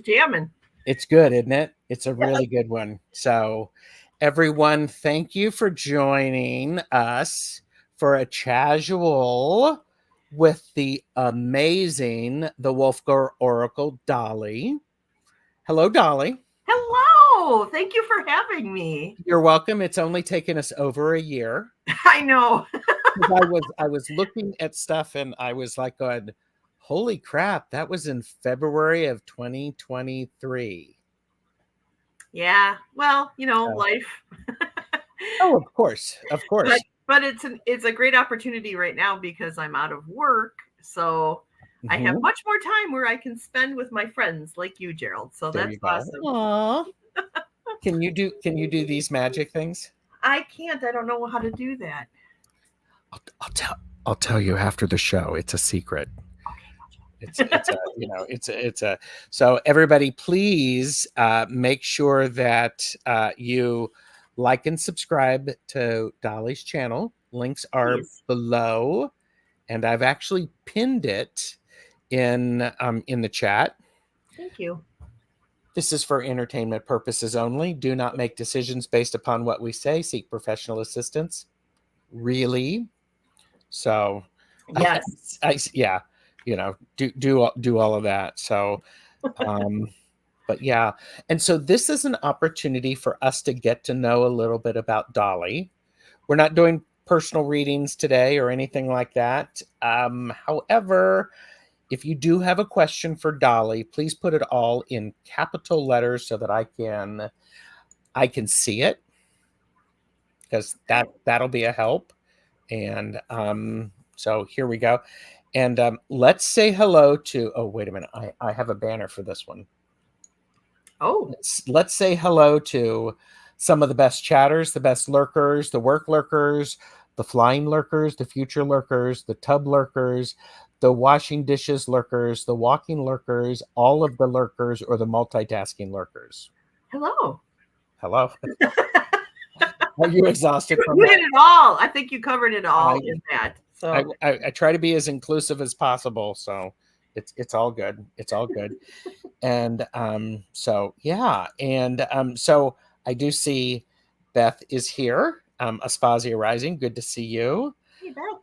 jamming. It's good, isn't it? It's a really good one. So, everyone, thank you for joining us for a casual with the amazing, the Wolfgirl Oracle-Dali. Hello, Dolly. Hello. Thank you for having me. You're welcome. It's only taken us over a year. I know. I was looking at stuff and I was like, going, holy crap, that was in February of 2023. Yeah. Well, life. Oh, of course. But it's a great opportunity right now because I'm out of work. So I have much more time where I can spend with my friends like you, Gerald. So that's awesome. Aww. Can you do these magic things? I can't. I don't know how to do that. I'll tell you after the show. It's a secret. It's a so everybody please make sure that you like and subscribe to Dolly's channel. Links are below, and I've actually pinned it in the chat. Thank you. This is for entertainment purposes only. Do not make decisions based upon what we say. Seek professional assistance. Really? So yes, do all of that. So but yeah, and so this is an opportunity for us to get to know a little bit about Dolly. We're not doing personal readings today or anything like that. However, if you do have a question for Dolly, please put it all in capital letters so that I can see it, because that'll be a help. And so here we go. And let's say hello to, oh, wait a minute. I have a banner for this one. Oh, let's say hello to some of the best chatters, the best lurkers, the work lurkers, the flying lurkers, the future lurkers, the tub lurkers, the washing dishes lurkers, the walking lurkers, all of the lurkers, or the multitasking lurkers. Hello. Are you exhausted from that? You did it all. I think you covered it all in that. So I try to be as inclusive as possible. So it's all good. It's all good. And so yeah. And so I do see Beth is here. Aspasia Rising, good to see you. Hey, Beth.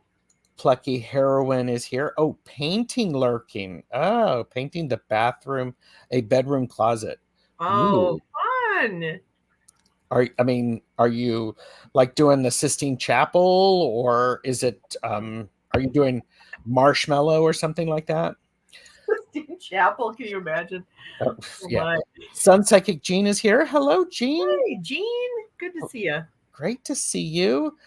Plucky Heroine is here. Oh, painting lurking. Oh, painting the bathroom, a bedroom closet. Oh, fun. Are you like doing the Sistine Chapel, or is it are you doing marshmallow or something like that? Sistine Chapel, can you imagine? Oh, yeah. Sun Psychic Jean is here. Hello, Jean. Hey, Jean. Good to see you. Great to see you.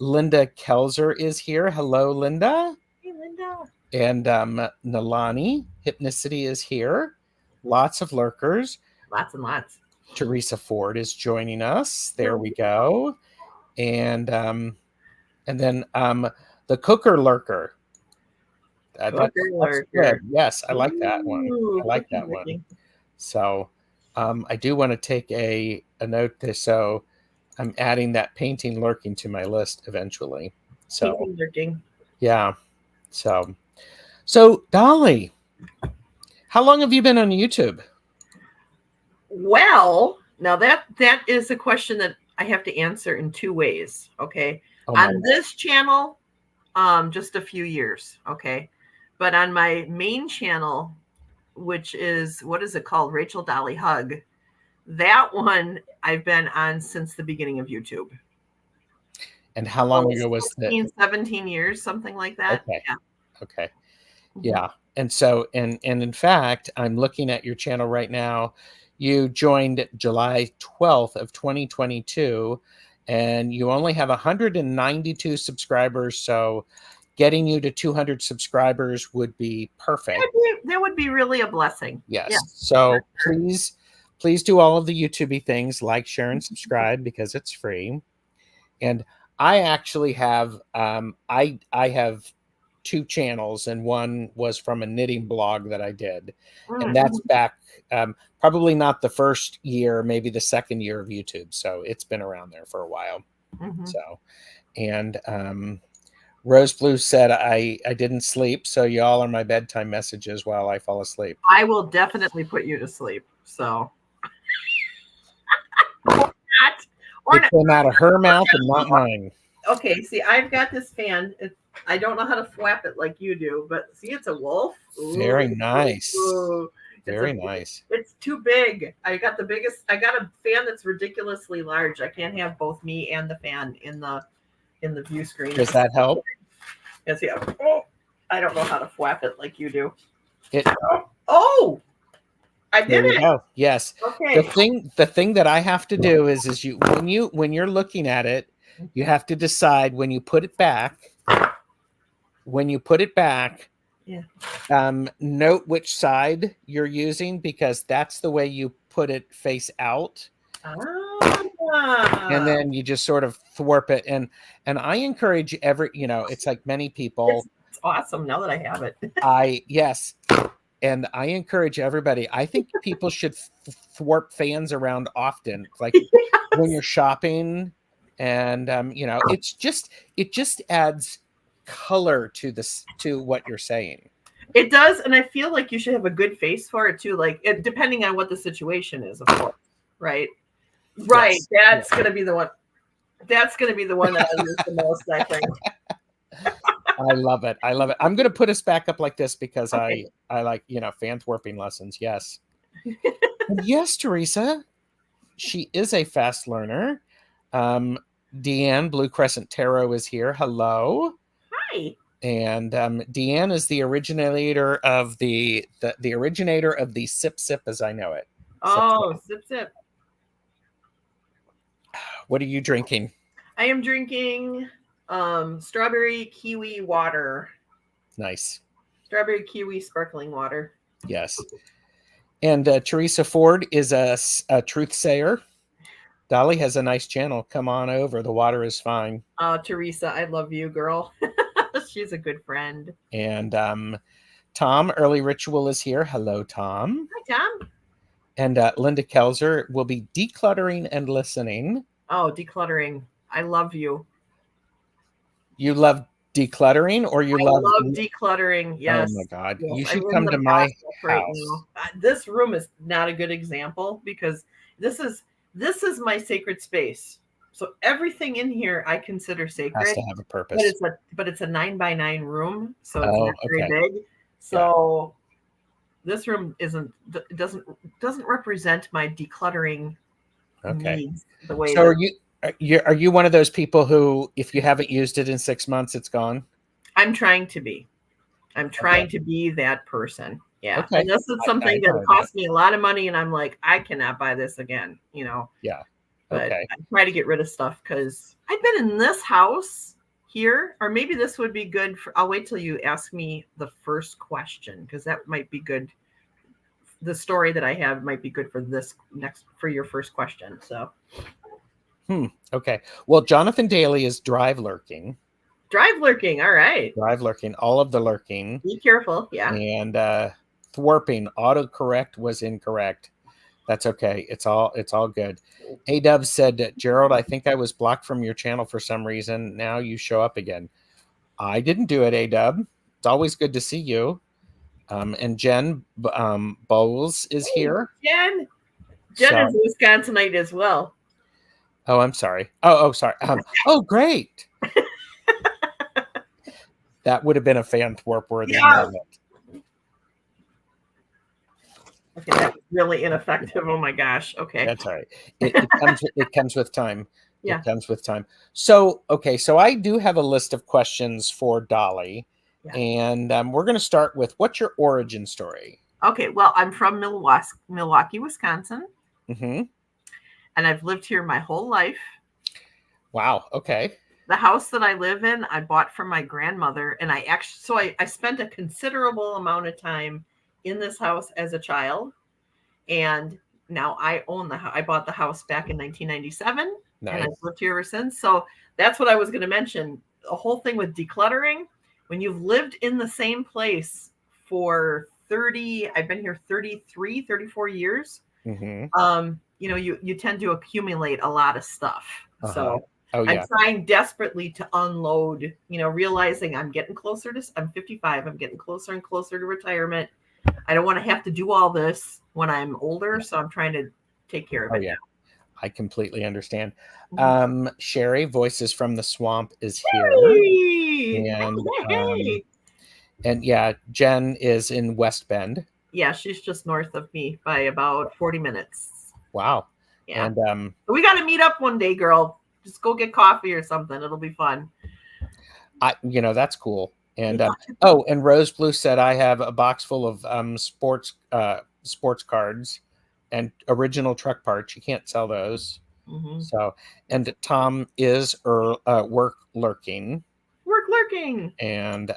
Linda Kelzer is here. Hello, Linda. Hey, Linda. And Nalani Hypnicity is here. Lots of lurkers. Lots and lots. Teresa Ford is joining us. There we go. And then the cooker lurker. That's good. Yes, I like that one. I like that one. So I do want to take a note there. So I'm adding that painting lurking to my list eventually. So painting lurking. Yeah. So Dolly, how long have you been on YouTube? Well, now that is a question that I have to answer in two ways. Okay. On this channel, just a few years. Okay. But on my main channel, which is, what is it called? Rachel Dolly Hug. That one I've been on since the beginning of YouTube. And how long ago was that? 17 years, something like that. Okay. Yeah. Okay. Yeah. And so, and in fact, I'm looking at your channel right now. You joined July 12th of 2022, and you only have 192 subscribers. So getting you to 200 subscribers would be perfect. That would be really a blessing. Yes. Yeah. So please do all of the YouTube things, like, share, and subscribe, because it's free. And I actually have, I have 2 channels, and one was from a knitting blog that I did. And that's back, probably not the first year, maybe the second year of YouTube. So it's been around there for a while. So, and Rose Blue said, I didn't sleep, so y'all are my bedtime messages while I fall asleep. I will definitely put you to sleep. So. It came out of her mouth and not mine. Okay, see, I've got this fan. I don't know how to flap it like you do, but see, it's a wolf. Very nice. Very nice. It's too big. I got a fan that's ridiculously large. I can't have both me and the fan in the view screen. Does that help? Yes, yeah. Oh, I don't know how to flap it like you do. It. Oh, I did it. Go. Yes. Okay. The thing that I have to do is when you're looking at it, you have to decide when you put it back. Yeah. Note which side you're using, because that's the way you put it face out. And then you just sort of thwarp it. And I encourage it's like many people. It's awesome now that I have it. Yes. And I encourage everybody. I think people should thwarp fans around often, like when you're shopping, and it just adds color to what you're saying. It does, and I feel like you should have a good face for it too. Like depending on what the situation is, of course, right? Right. Yes. That's gonna be the one. That's gonna be the one that I use the most, I think. I love it. I'm going to put us back up like this because okay. I like, fan thwarping lessons. Yes. Yes, Teresa. She is a fast learner. Deanne, Blue Crescent Tarot, is here. Hello. Hi. And Deanne is the originator of the originator of the Sip Sip as I know it. Oh, Sip Sip. What are you drinking? I am drinking strawberry kiwi water. Nice. Strawberry kiwi sparkling water. Yes. And Teresa Ford is a truth sayer. Dolly has a nice channel. Come on over. The water is fine. Teresa, I love you, girl. She's a good friend. And Tom, Early Ritual, is here. Hello, Tom. Hi, Tom. And Linda Kelzer will be decluttering and listening. Oh, decluttering. I love you. You love decluttering, or you love decluttering? Yes. Oh my God. Yes. You should come to my house. This room is not a good example because this is my sacred space. So everything in here I consider sacred. Has to have a purpose. But it's a 9x9 room, so it's not very big. So this room doesn't represent my decluttering needs the way. So are you one of those people who, if you haven't used it in 6 months, it's gone? I'm trying to be. I'm trying to be that person. Yeah. Okay. And this is something that cost me a lot of money, and I'm like, I cannot buy this again, Yeah. But I try to get rid of stuff because I've been in this house here, or maybe this would be good for, I'll wait till you ask me the first question, because that might be good. The story that I have might be good for for your first question. So. Okay. Well, Jonathan Daly is drive lurking. Drive lurking. All right. Drive lurking. All of the lurking. Be careful. Yeah. And thwarping. Autocorrect was incorrect. That's okay. It's all good. Adub said, Gerald, I think I was blocked from your channel for some reason. Now you show up again. I didn't do it, Adub. It's always good to see you. And Jen Bowles is here. Jen is Wisconsinite as well. Oh, I'm sorry. Oh, sorry. Oh, great. That would have been a fan thwarp worthy moment. Okay, that was really ineffective. Oh my gosh. Okay. That's all right. It comes with time. Yeah. It comes with time. So, okay. So I do have a list of questions for Dolly. Yeah. And we're going to start with, what's your origin story? Okay. Well, I'm from Milwaukee, Wisconsin. Mm-hmm. And I've lived here my whole life. Wow. Okay. The house that I live in, I bought from my grandmother. And I spent a considerable amount of time in this house as a child. And now I own the house. I bought the house back in 1997. Nice. And I've lived here ever since. So that's what I was going to mention. The whole thing with decluttering, when you've lived in the same place for I've been here 33, 34 years. Mm-hmm. You tend to accumulate a lot of stuff. Uh-huh. So Oh, I'm yeah. trying desperately to unload, realizing I'm getting closer to, I'm 55. I'm getting closer and closer to retirement. I don't want to have to do all this when I'm older. So I'm trying to take care of it yeah. now. I completely understand. Mhm. Sherry, Voices from the Swamp, is here. Hey! And Hey! yeah, Jen is in West Bend. Yeah, she's just north of me by about 40 minutes. Wow. Yeah. And We got to meet up one day, girl. Just go get coffee or something. It'll be fun. that's cool. And and Rose Blue said, I have a box full of sports cards and original truck parts. You can't sell those. Mm-hmm. So, and Tom is work lurking. Work lurking. And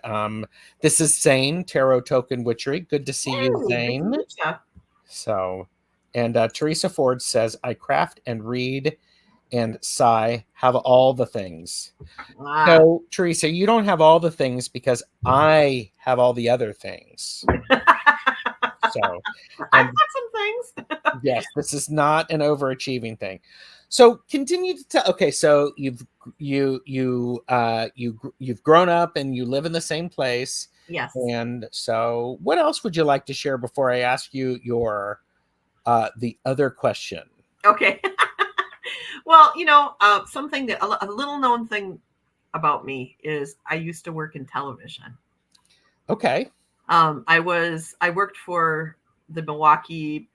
this is Zane, Tarot Token Witchery. Good to see you, Zane. So, and Teresa Ford says, I craft and read and sigh, have all the things. So, Teresa, you don't have all the things because I have all the other things. So, I've got some things. Yes, this is not an overachieving thing. So continue to tell. Okay, so you've grown up and you live in the same place. Yes. And so, what else would you like to share before I ask you your the other question? Okay. Well, something that a little known thing about me is I used to work in television. Okay. I worked for the Milwaukee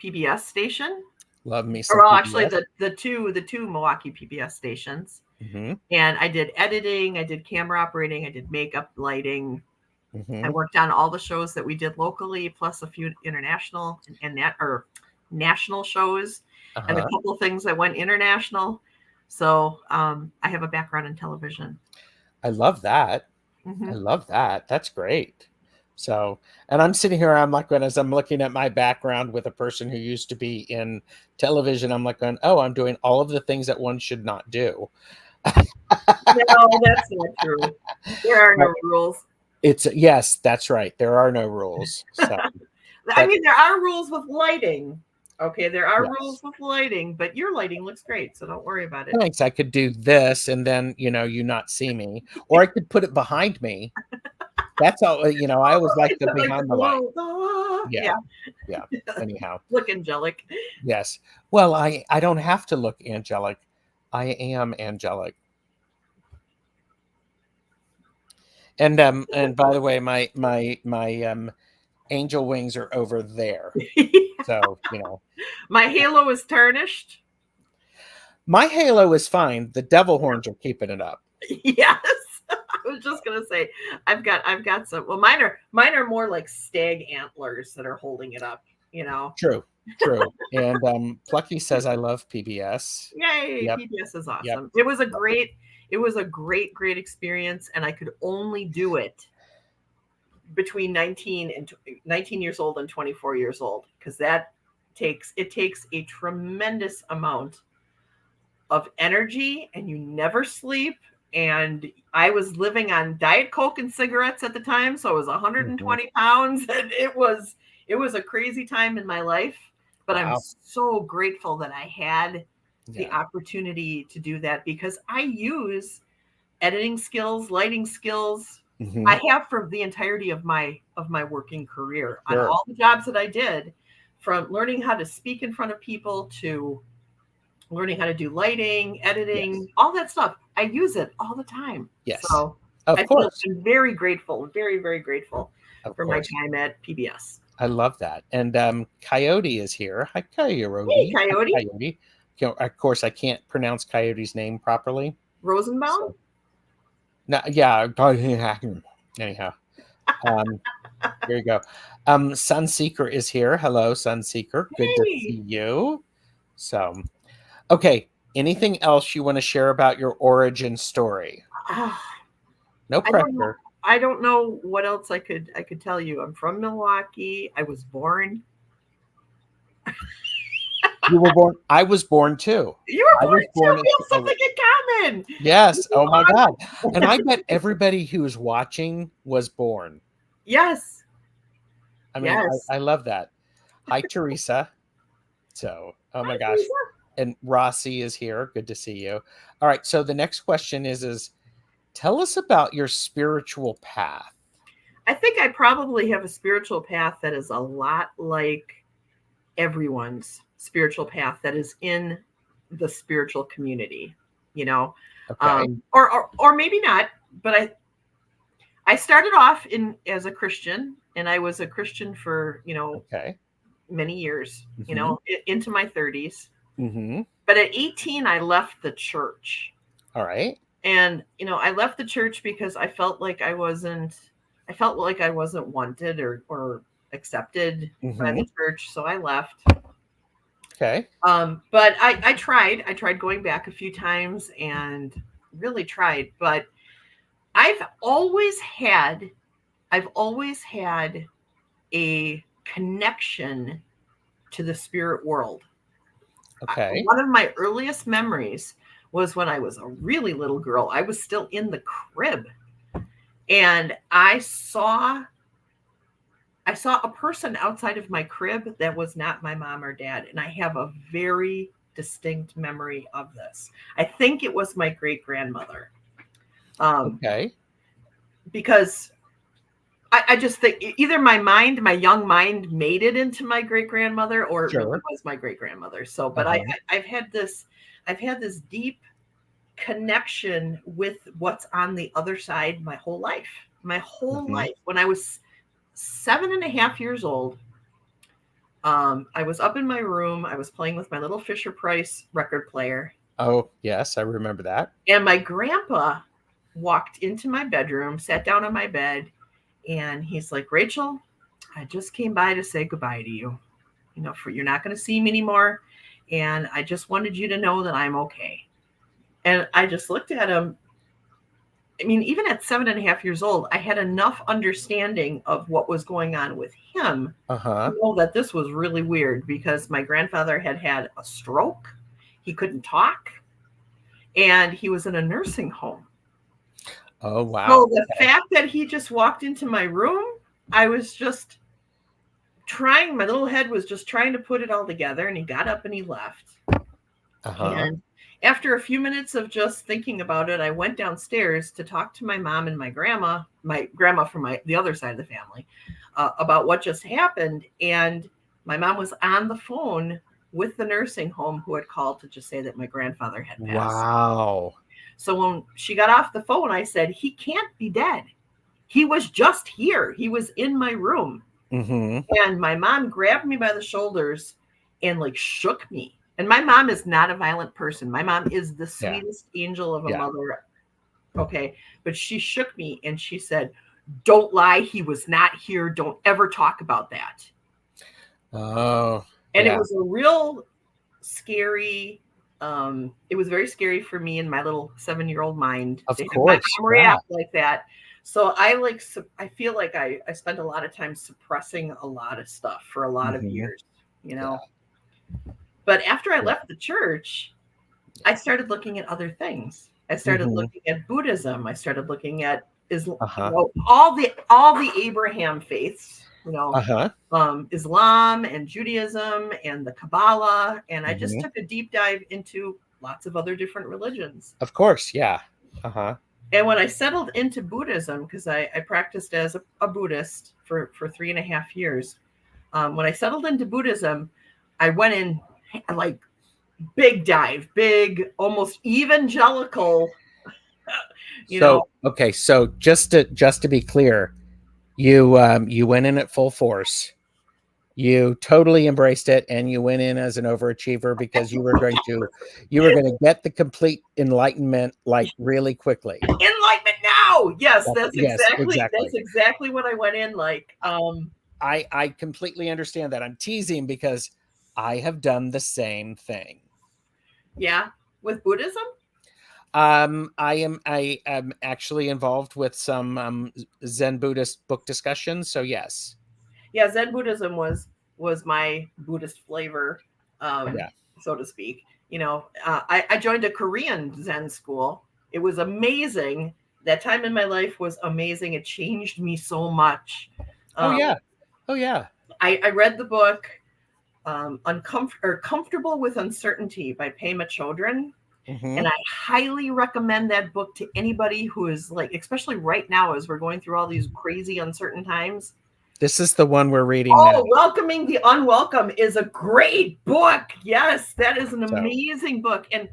PBS station. Love me some. Well, PBS. actually, the two Milwaukee PBS stations. Mm-hmm. And I did editing, I did camera operating, I did makeup, lighting. Mm-hmm. I worked on all the shows that we did locally, plus a few international and national shows, and a couple of things that went international. So I have a background in television. I love that. Mm-hmm. I love that. That's great. So, and I'm sitting here, I'm like, as I'm looking at my background with a person who used to be in television, I'm like going, oh, I'm doing all of the things that one should not do. No, that's not true. There are no rules. Yes, that's right. There are no rules. So, I mean, there are rules with lighting. Okay, there are Yes. rules with lighting, but your lighting looks great, so don't worry about it. Thanks. I could do this and then, you not see me, or I could put it behind me. That's all, I always like the behind the light. Yeah. Anyhow. Look angelic. Yes. Well, I don't have to look angelic. I am angelic. And by the way, my angel wings are over there. So, My halo is tarnished. My halo is fine. The devil horns are keeping it up. Yes. I was just gonna say I've got some. Well, mine are more like stag antlers that are holding it up. True. And Plucky says, I love PBS. Yay! Yep. PBS is awesome. Yep. It was a great experience, and I could only do it between 19 years old and 24 years old, because it takes a tremendous amount of energy, and you never sleep. And I was living on Diet Coke and cigarettes at the time, so I was 120 pounds, and it was a crazy time in my life. But I'm so grateful that I had the opportunity to do that, because I use editing skills, lighting skills. I have for the entirety of my working career on all the jobs that I did, from learning how to speak in front of people to learning how to do lighting, editing, all that stuff. I use it all the time. Yes. So of course. I'm very grateful, very, very grateful for my time at PBS. I love that. And Coyote is here. Hi, Coyote. Hey, Coyote. Hi, Coyote. Of course, I can't pronounce Coyote's name properly. Rosenbaum? So, no, yeah. Anyhow. Here you go. Sunseeker is here. Hello, Sunseeker. Good to see you. So, okay. Anything else you want to share about your origin story? No pressure. I don't know what else I could tell you. I'm from Milwaukee. I was born. You were born. I was born too. You were born too. We have something in common. Yes. Oh my God. And I bet everybody who's watching was born. Yes. I mean, I love that. Hi, Teresa. So, oh my gosh. And Rossi is here. Good to see you. All right. So the next question is tell us about your spiritual path. I think I probably have a spiritual path that is a lot like everyone's spiritual path that is in the spiritual community, you know. Okay. Or maybe not, but I started off in as a Christian, and I was a Christian for, Okay. many years, Mm-hmm. Into my 30s. Mm-hmm. But at 18 I left the church. All right. And I left the church because I felt like I wasn't wanted or accepted by Mm-hmm. the church, so I left. Okay. But I tried going back a few times and really tried, but I've always had I've always had a connection to the spirit world. Okay. One of my earliest memories was when I was a really little girl. I was still in the crib, and I saw a person outside of my crib that was not my mom or dad, and I have a very distinct memory of this. I think it was my great grandmother, Okay. because I just think either my young mind made it into my great grandmother, or it really Sure. was my great grandmother. So, but Uh-huh. I've had this deep connection with what's on the other side my whole life. My whole Mm-hmm. life. When I was 7.5 years old, I was up in my room. I was playing with my little Fisher Price record player, Oh, yes, I remember that. and my grandpa walked into my bedroom, sat down on my bed, and he's like, "Rachel, I just came by to say goodbye to you. You're not going to see me anymore, and I just wanted you to know that I'm okay." And I just looked at him. I mean, even at 7.5 years old, I had enough understanding of what was going on with him Uh-huh. to know that this was really weird, because my grandfather had had a stroke. He couldn't talk, and he was in a nursing home. Oh, So wow. the Okay. fact that he just walked into my room, I was just my little head was just trying to put it all together, and he got up and he left. Uh-huh. And after a few minutes of just thinking about it, I went downstairs to talk to my mom and my grandma from the other side of the family, about what just happened. And my mom was on the phone with the nursing home, who had called to just say that my grandfather had passed. Wow. So when she got off the phone, I said, "He can't be dead. He was just here. He was in my room." Mm-hmm. And my mom grabbed me by the shoulders and like shook me. And my mom is not a violent person. My mom is the Yeah. sweetest angel of a Yeah. mother. Okay. But she shook me and she said, "Don't lie. He was not here. Don't ever talk about that." Oh, And it yeah. was a real scary, it was very scary for me in my little 7-year-old mind Of to have my course. mom Yeah. react like that. So I feel like I spent a lot of time suppressing a lot of stuff for a lot of Mm-hmm. years, you Yeah. know. But after I Yeah. left the church, I started looking at other things. I started Mm-hmm. looking at Buddhism. I started looking at Uh-huh. all the Abraham faiths, Uh-huh. Islam and Judaism and the Kabbalah, and I just Mm-hmm. took a deep dive into lots of other different religions. Of course. Yeah. Uh-huh. And when I settled into Buddhism, because I practiced as a Buddhist for 3.5 years, when I settled into Buddhism, I went in like big dive, big, almost evangelical, you know. So, okay, so just to be clear, you went in at full force. You totally embraced it, and you went in as an overachiever because you were going to get the complete enlightenment like really quickly. Enlightenment now. Yes, Yes, exactly. that's exactly what I went in like. I completely understand that. I'm teasing because I have done the same thing. Yeah, with Buddhism. I am actually involved with some Zen Buddhist book discussions. So yes. Yeah, Zen Buddhism was my Buddhist flavor, Yeah. so to speak. I joined a Korean Zen school. It was amazing. That time in my life was amazing. It changed me so much. Oh Um, yeah. Oh yeah. I read the book. Comfortable with Uncertainty by Pema Chodron. Mm-hmm. And I highly recommend that book to anybody who is like, especially right now as we're going through all these crazy uncertain times. This is the one we're reading now. Welcoming the Unwelcome is a great book. Yes, that is an amazing book. And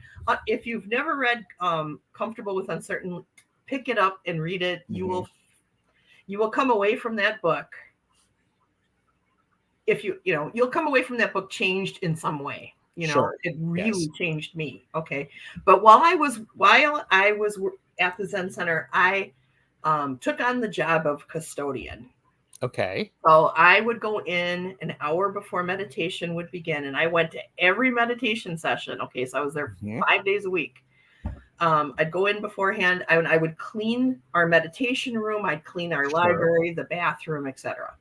if you've never read Comfortable with Uncertain, pick it up and read it. Mm-hmm. You will come away from that book. If you'll come away from that book changed in some way. Sure. It really changed me. Okay. But while I was at the Zen Center, I took on the job of custodian. Okay. So I would go in an hour before meditation would begin, and I went to every meditation session. Okay. So I was there 5 days a week. I'd go in beforehand. I would clean our meditation room. I'd clean our library, the bathroom, etc.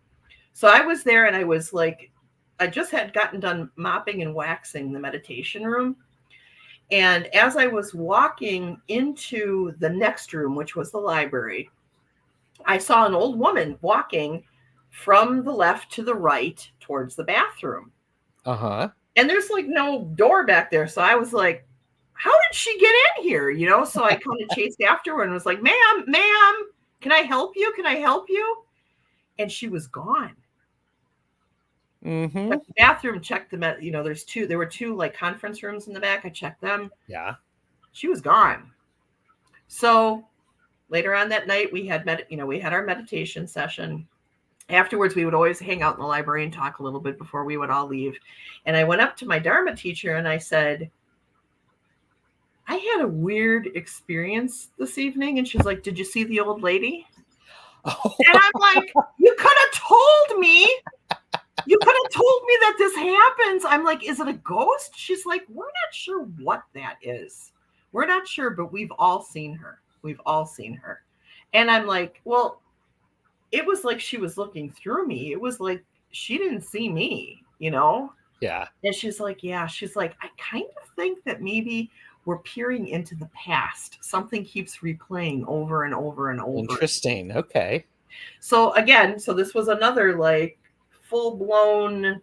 So I was there, and I was like, I just had gotten done mopping and waxing the meditation room. And as I was walking into the next room, which was the library, I saw an old woman walking from the left to the right towards the bathroom. Uh-huh. And there's like no door back there. So I was like, how did she get in here? So I kind of chased after her and was like, ma'am, can I help you? Can I help you? And she was gone. Mm-hmm. Checked the bathroom, checked there were two like conference rooms in the back. I checked them. Yeah. She was gone. So later on that night, we had our meditation session. Afterwards, we would always hang out in the library and talk a little bit before we would all leave. And I went up to my Dharma teacher and I said, I had a weird experience this evening. And she's like, did you see the old lady? Oh. And I'm like, you could have told me. You could have told me that this happens. I'm like, is it a ghost? She's like, we're not sure what that is. We're not sure, but we've all seen her. We've all seen her. And I'm like, well, it was like she was looking through me. It was like she didn't see me, Yeah. And she's like, yeah. She's like, I kind of think that maybe we're peering into the past. Something keeps replaying over and over and over. Interesting. Okay. So again, this was another like full-blown,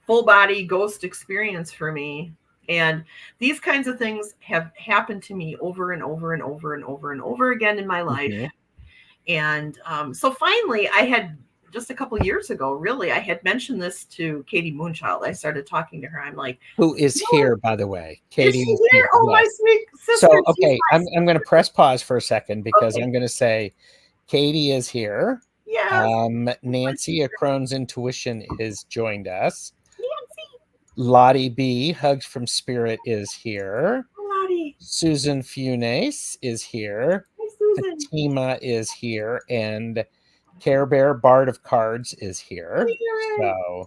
full-body ghost experience for me. And these kinds of things have happened to me over and over and over and over and over again in my life. And so finally, I had just a couple of years ago, really, I had mentioned this to Katie Moonchild. I started talking to her. I'm like, who is here, by the way? Katie is here. Oh, yes. My sweet sister. So, okay, I'm going to press pause for a second because I'm going to say Katie is here. Yes. Nancy, a Crohn's Intuition, is joined us. Nancy. Lottie B, Hugs from Spirit, is here. Lottie. Susan Funes is here. Hi, Susan. Fatima is here. And Care Bear, Bard of Cards, is here. So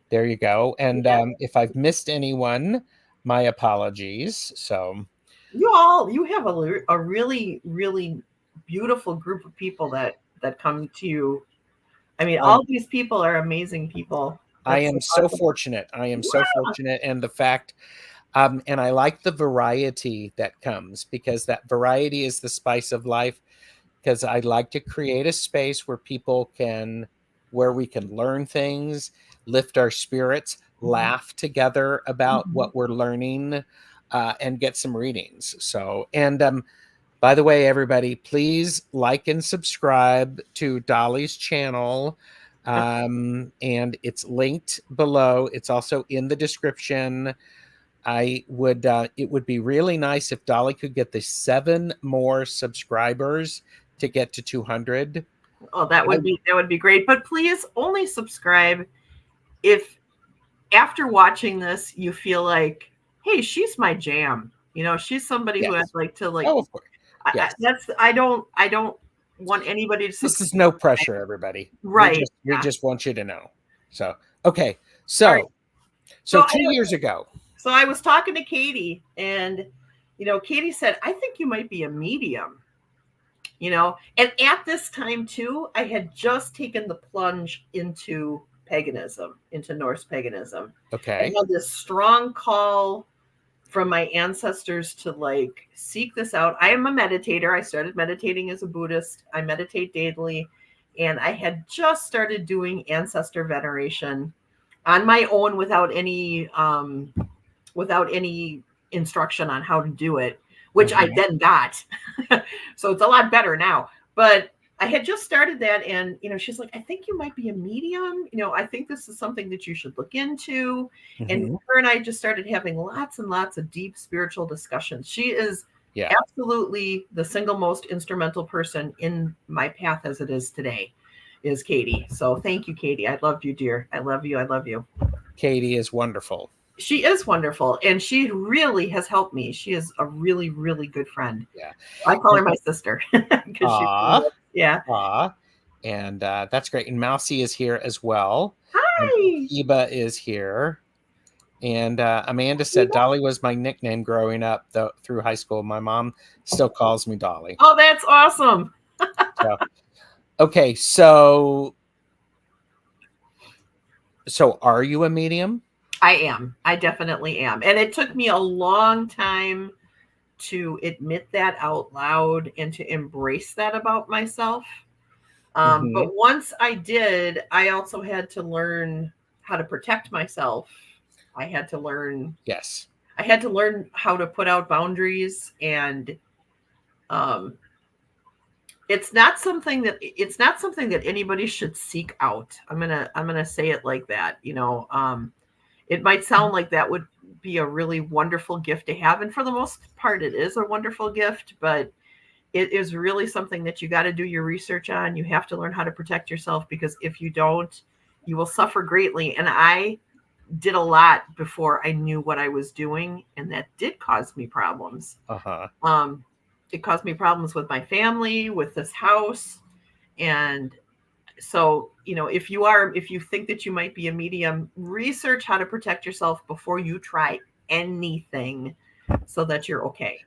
there you go. And if I've missed anyone, my apologies. So you have a really, really beautiful group of people that come to you. I mean, all these people are amazing people. I am so fortunate. So fortunate. And the fact, and I like the variety that comes, because that variety is the spice of life. Because I'd like to create a space where where we can learn things, lift our spirits, laugh together about what we're learning, and get some readings. So, and by the way, everybody, please like and subscribe to Dollys Channel. And it's linked below. It's also in the description. It would be really nice if Dolly could get the 7 more subscribers to get to 200. Oh, that would be great. But please only subscribe if after watching this you feel like, hey, she's my jam. She's somebody who I'd like to like. Oh, of course. Yes. I don't want anybody to. This is no pressure, everybody. Right. We just want you to know. So okay. So 2 years ago. So I was talking to Katie, and Katie said, I think you might be a medium. And at this time too, I had just taken the plunge into paganism, into Norse paganism. Okay. I had this strong call from my ancestors to like seek this out. I am a meditator. I started meditating as a Buddhist. I meditate daily, and I had just started doing ancestor veneration. on my own without any instruction on how to do it, which I then got. So it's a lot better now. But I had just started that, and she's like, I think you might be a medium. I think this is something that you should look into. And her and I just started having lots and lots of deep spiritual discussions. She is absolutely the single most instrumental person in my path as it is today, is Katie. So thank you, Katie. I love you, dear. I love you. I love you. Katie is wonderful. She is wonderful, and she really has helped me. She is a really, really good friend. Yeah, I call her my sister. Yeah. Aww. And that's great. And Mousy is here as well. Hi. Eba is here. And Amanda said Dolly was my nickname growing up through high school. My mom still calls me Dolly. Oh, that's awesome. Okay, so are you a medium? I am. I definitely am. And it took me a long time to admit that out loud and to embrace that about myself. But once I did, I also had to learn how to protect myself. I had to learn. Yes. I had to learn how to put out boundaries, and it's not something that anybody should seek out. I'm gonna say it like that. It might sound like that would be a really wonderful gift to have, and for the most part, it is a wonderful gift. But it is really something that you got to do your research on. You have to learn how to protect yourself, because if you don't, you will suffer greatly. And I did a lot before I knew what I was doing, and that did cause me problems. It caused me problems with my family, with this house. And so, if you think that you might be a medium, research how to protect yourself before you try anything, so that you're okay.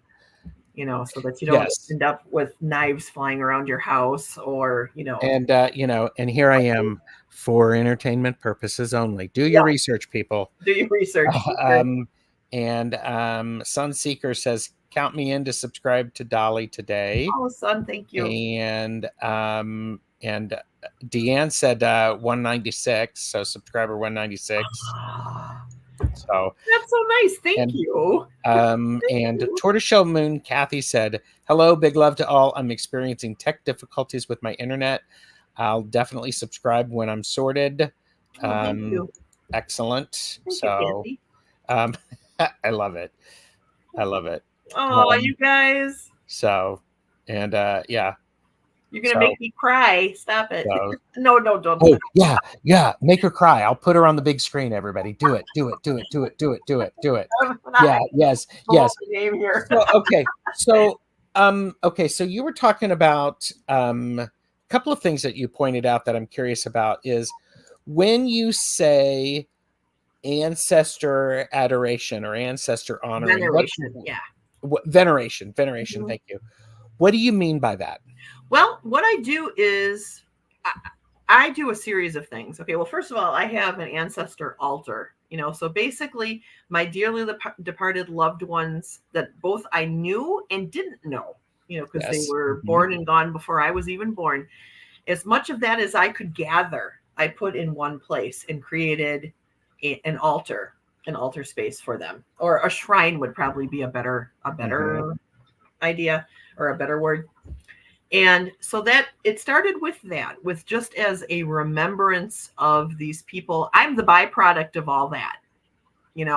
So that you don't end up with knives flying around your house, or, And, and here I am for entertainment purposes only. Do your research, people. Do your research. And Sunseeker says, count me in to subscribe to Dolly today. Oh, Sun, thank you. And Deanne said 196, so subscriber 196. So that's so nice. Thank you. And Tortoiseshell Moon Kathy said, hello, big love to all. I'm experiencing tech difficulties with my internet. I'll definitely subscribe when I'm sorted. Thank you. Excellent. Thank you, I love it. I love it. Oh, you guys. So, and yeah. You're going to make me cry. Stop it. So, no, don't. Oh, yeah. Make her cry. I'll put her on the big screen, everybody. Do it. Yeah, yes. Name here. So, so you were talking about a couple of things that you pointed out that I'm curious about is when you say ancestor adoration or ancestor honoring. Veneration. Veneration. Thank you. What do you mean by that? Well, what I do is I do a series of things. Okay, well, first of all, I have an ancestor altar, so basically my dearly departed loved ones that both I knew and didn't know, because they were born and gone before I was even born. As much of that as I could gather, I put in one place and created an altar space for them, or a shrine would probably be a better idea, or a better word. And so that it started with just as a remembrance of these people. I'm the byproduct of all that, and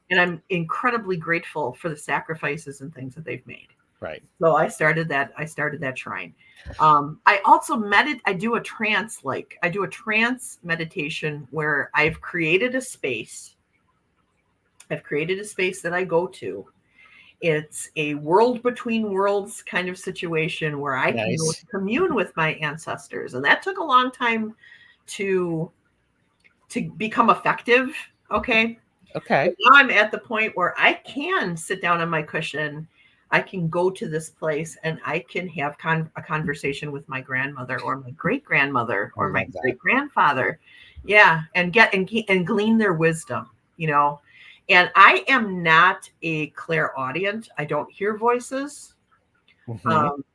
I'm incredibly grateful for the sacrifices and things that they've made. Right. So I started that shrine. I also I do a trance meditation where I've created a space that I go to. It's a world between worlds kind of situation where I can go to commune with my ancestors. And that took a long time to become effective. Okay. But now I'm at the point where I can sit down on my cushion. I can go to this place and I can have a conversation with my grandmother or my great grandmother or my great grandfather. Yeah. And glean their wisdom, And I am not a clairaudient. I don't hear voices.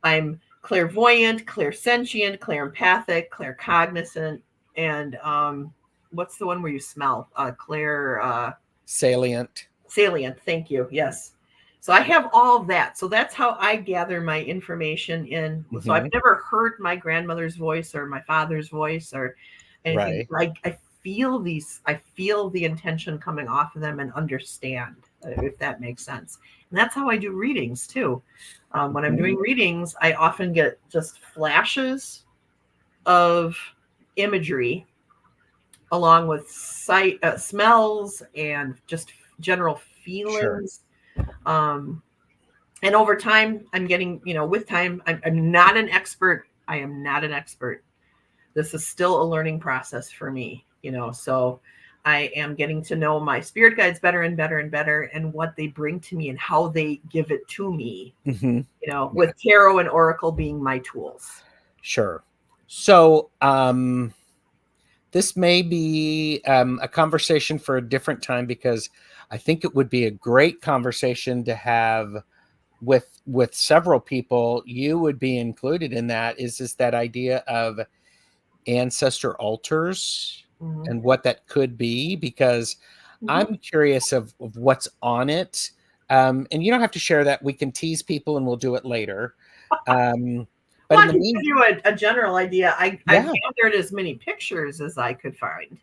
I'm clairvoyant, clairsentient, clairempathic, claircognizant, and what's the one where you smell? Claire. Salient. Salient. Thank you. Yes. So I have all that. So that's how I gather my information in. So I've never heard my grandmother's voice or my father's voice or anything. Right. I feel I feel the intention coming off of them and understand, if that makes sense. And that's how I do readings too. When I'm doing readings, I often get just flashes of imagery along with sight, smells, and just general feelings. Sure. And over time, I'm getting, with time, I'm not an expert. I am not an expert. This is still a learning process for me, so I am getting to know my spirit guides better and better and better, and what they bring to me and how they give it to me, with tarot and oracle being my tools. Sure. So, this may be a conversation for a different time, because I think it would be a great conversation to have with several people. You would be included in that. Is that idea of ancestor altars and what that could be? Because I'm curious of what's on it. And you don't have to share that. We can tease people and we'll do it later. But well, I can give you a general idea. I gathered as many pictures as I could find.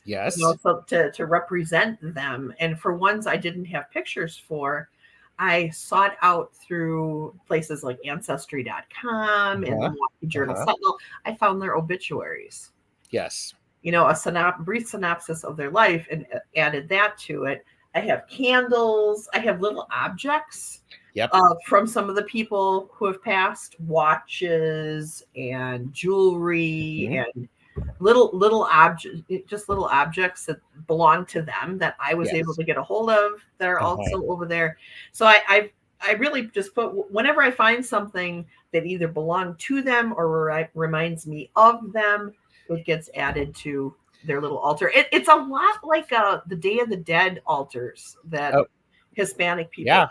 Yes. So to represent them. And for ones I didn't have pictures for, I sought out through places like Ancestry.com and the Milwaukee Journal Sentinel. I found their obituaries. Yes. A brief synopsis of their life, and added that to it. I have candles. I have little objects from some of the people who have passed, watches and jewelry and little objects, just little objects that belong to them that I was able to get a hold of that are also over there. So I really just put, whenever I find something that either belonged to them or reminds me of them, it gets added to their little altar. It's a lot like the Day of the Dead altars that Hispanic people.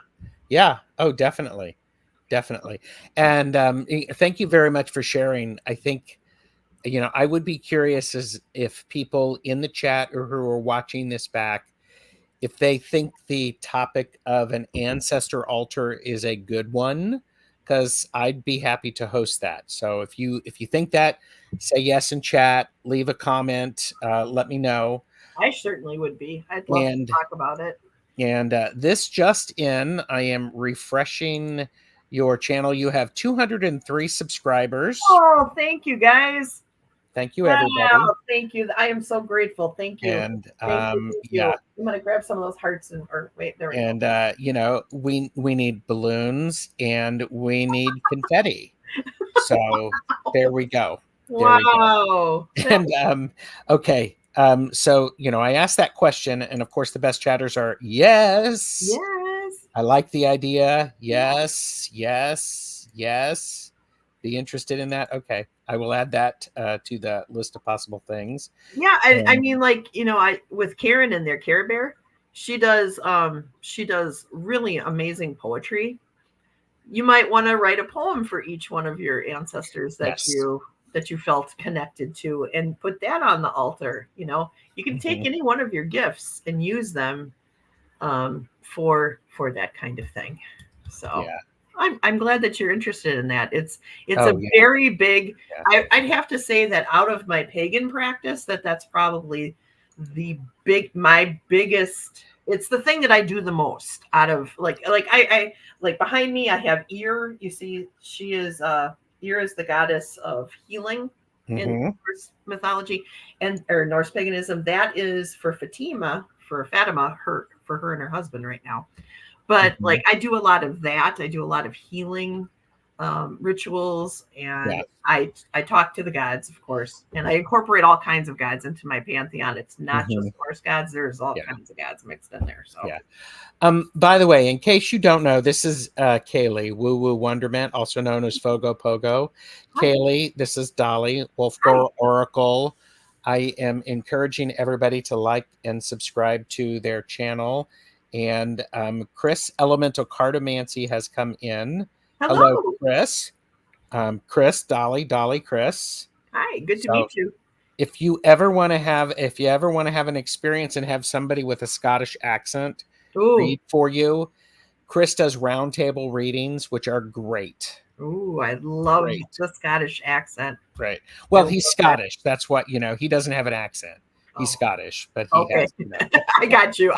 Yeah. Oh, definitely. And thank you very much for sharing. I think, I would be curious as if people in the chat or who are watching this back, if they think the topic of an ancestor altar is a good one, because I'd be happy to host that. So if you think that, say yes in chat, leave a comment, let me know. I certainly would be. I'd love to talk about it. And this just in, I am refreshing your channel. You have 203 subscribers. Oh, thank you, guys. Thank you, everybody. Wow, thank you. I am so grateful. Thank you. And thank you. I'm gonna grab some of those hearts wait, there we go. We need balloons and we need confetti. So there we go. Wow. And okay. So I asked that question, and of course the best chatters are yes. I like the idea. Yes. Be interested in that. Okay, I will add that to the list of possible things. Yeah, I mean, with Karen in there, Care Bear, she does really amazing poetry. You might want to write a poem for each one of your ancestors that you felt connected to, and put that on the altar. You can take any one of your gifts and use them for that kind of thing. So I'm glad that you're interested in that. It's very big. I'd have to say that out of my pagan practice, that's probably my biggest. It's the thing that I do the most out of I behind me I have Eir. You see, she is Eir is the goddess of healing in Norse mythology or Norse paganism. That is for Fatima, for her and her husband right now. But I do a lot of that. I do a lot of healing rituals, and I talk to the gods, of course, and I incorporate all kinds of gods into my pantheon. It's not just Norse gods. There's all kinds of gods mixed in there. So by the way, in case you don't know, this is Kaylee, Woo Woo Wonderment, also known as Fogo Pogo. Hi. Kaylee, this is Dolly, Wolfgirl Oracle. I am encouraging everybody to like and subscribe to their channel. And Chris Elemental Cartomancy has come in. Hello Chris. Chris, Dolly, Chris. Hi, good to meet you. if you ever want to have an experience and have somebody with a Scottish accent read for you, Chris does roundtable readings, which are great. Ooh, I love the Scottish accent. Right. Well, he's Scottish. That's what, he doesn't have an accent. He's Scottish, but he has, I got you.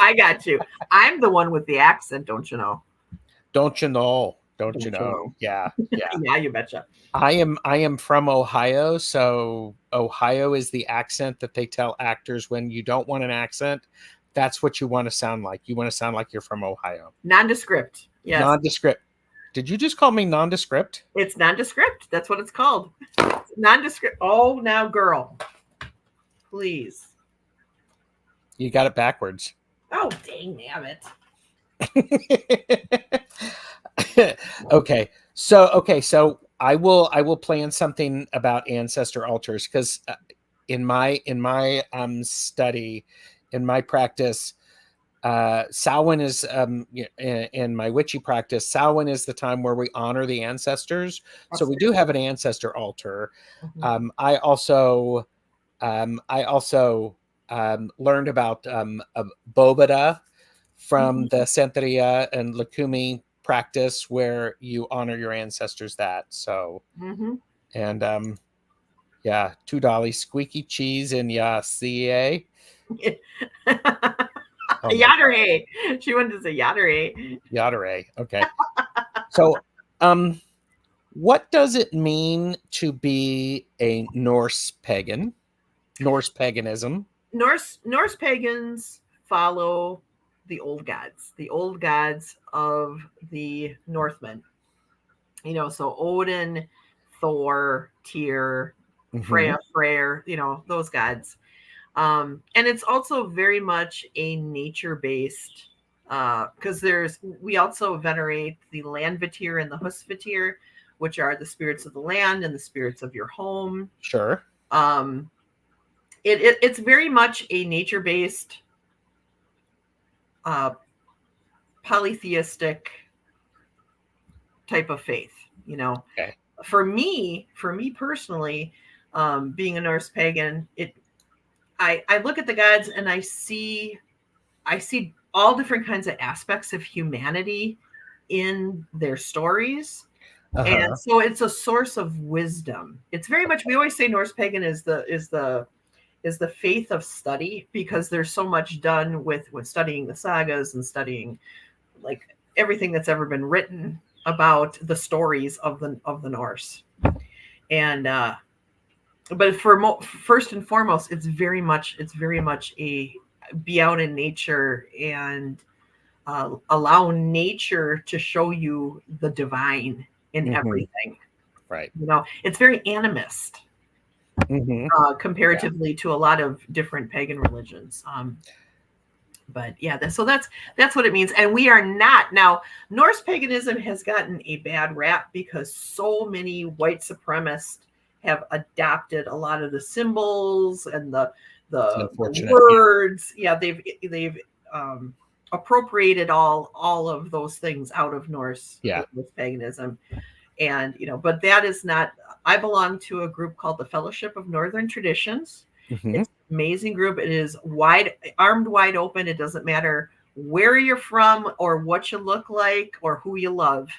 I'm the one with the accent, don't you know? Don't you know? Don't you know? Yeah. Yeah. Yeah, you betcha. I am from Ohio, so Ohio is the accent that they tell actors when you don't want an accent. That's what you want to sound like. You want to sound like you're from Ohio. Nondescript. Yes. Nondescript. Did you just call me nondescript? It's nondescript. That's what it's called. Nondescript. Oh, now, girl. Please. You got it backwards. Oh, dang it. Okay. So I will plan something about ancestor altars, because in my study, in my practice, Samhain is in my witchy practice, Samhain is the time where we honor the ancestors. So we do have an ancestor altar. I also learned about Bobada from the Santeria and Lakumi practice, where you honor your ancestors. And yeah, $2 squeaky cheese and CA. Yadere. She wanted to say Yadere. Yadere. Okay. So, what does it mean to be a Norse pagan? Norse paganism. Norse pagans follow the old gods of the Northmen. So Odin, Thor, Tyr, Freya, Freyr, those gods. And it's also very much a nature-based, because we also venerate the Landvatir and the Husvatir, which are the spirits of the land and the spirits of your home. Sure. It's very much a nature-based, polytheistic type of faith. Okay. For me personally, being a Norse pagan, I look at the gods and I see all different kinds of aspects of humanity in their stories. And so it's a source of wisdom. It's very much, we always say Norse pagan is the faith of study, because there's so much done with studying the sagas and studying like everything that's ever been written about the stories of the Norse. And but first and foremost, it's very much a be out in nature and allow nature to show you the divine in everything. Right. It's very animist, comparatively to a lot of different pagan religions. But yeah, so that's what it means. And we are not. Now, Norse paganism has gotten a bad rap because so many white supremacists have adopted a lot of the symbols and the words. Yeah, they've appropriated all of those things out of Norse paganism. And but that is not. I belong to a group called the Fellowship of Northern Traditions. It's an amazing group. It is armed wide open. It doesn't matter where you're from or what you look like or who you love.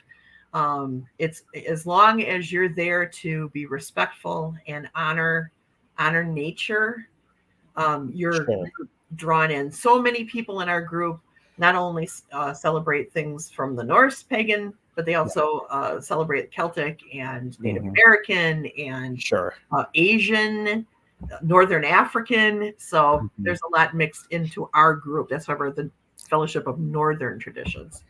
It's as long as you're there to be respectful and honor nature, you're drawn in. So many people in our group not only celebrate things from the Norse pagan, but they also celebrate Celtic and Native American and Asian, Northern African. So there's a lot mixed into our group. That's why we're the Fellowship of Northern Traditions.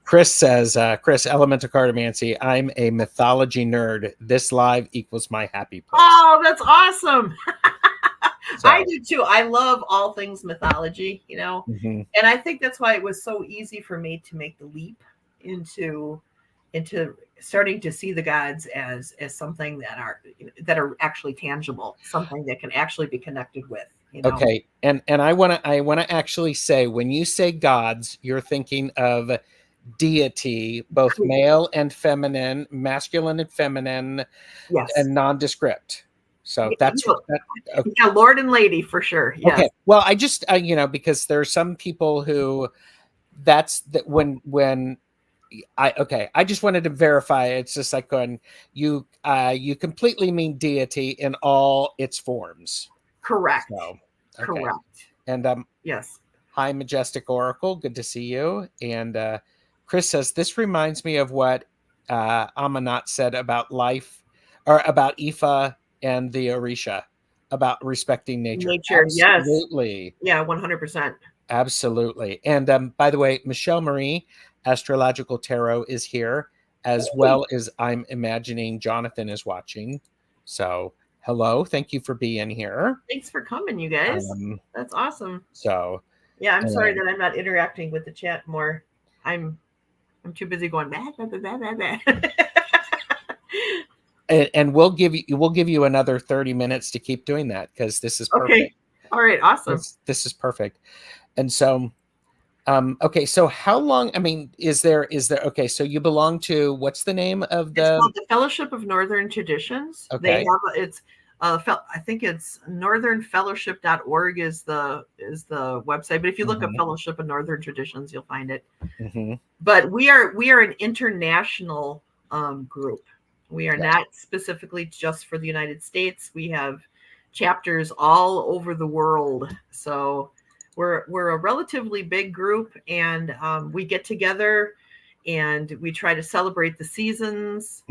Chris says, Chris, Elemental Cartomancy, I'm a mythology nerd. This live equals my happy place. Oh, that's awesome. So. I do too. I love all things mythology, and I think that's why it was so easy for me to make the leap into starting to see the gods as something that are actually tangible, something that can actually be connected with. Okay, and I want to actually say, when you say gods, you're thinking of deity, both male and feminine, masculine and feminine, and nondescript. So Yeah, that's no, okay. yeah, Lord and Lady for sure. Yes. Okay. Well, I just because there are some people who when I just wanted to verify. It's just like when you completely mean deity in all its forms. Correct. So okay. Correct. And Yes. hi, Majestic Oracle. Good to see you. And Chris says, this reminds me of what Amanat said about life, or about Ifa and the Orisha, about respecting nature. Nature. Yes. Absolutely. Yeah. 100%. Absolutely. And by the way, Michelle Marie, Astrological Tarot, is here, as well as I'm imagining Jonathan is watching. So hello. Thank you for being here. Thanks for coming, you guys. That's awesome. So yeah, I'm sorry that I'm not interacting with the chat more. I'm too busy going bah, bah, bah, bah, bah. And we'll give you another 30 minutes to keep doing that, because this is perfect. Okay. All right. Awesome. This is perfect. And so okay, so how long, I mean, is there okay, so you belong to, what's the name of It's called the Fellowship of Northern Traditions. Okay. They have it's I think it's northernfellowship.org is the website, but if you look up Fellowship of Northern Traditions, you'll find it. But we are an international group. We are not specifically just for the United States. We have chapters all over the world. So we're a relatively big group, and we get together and we try to celebrate the seasons,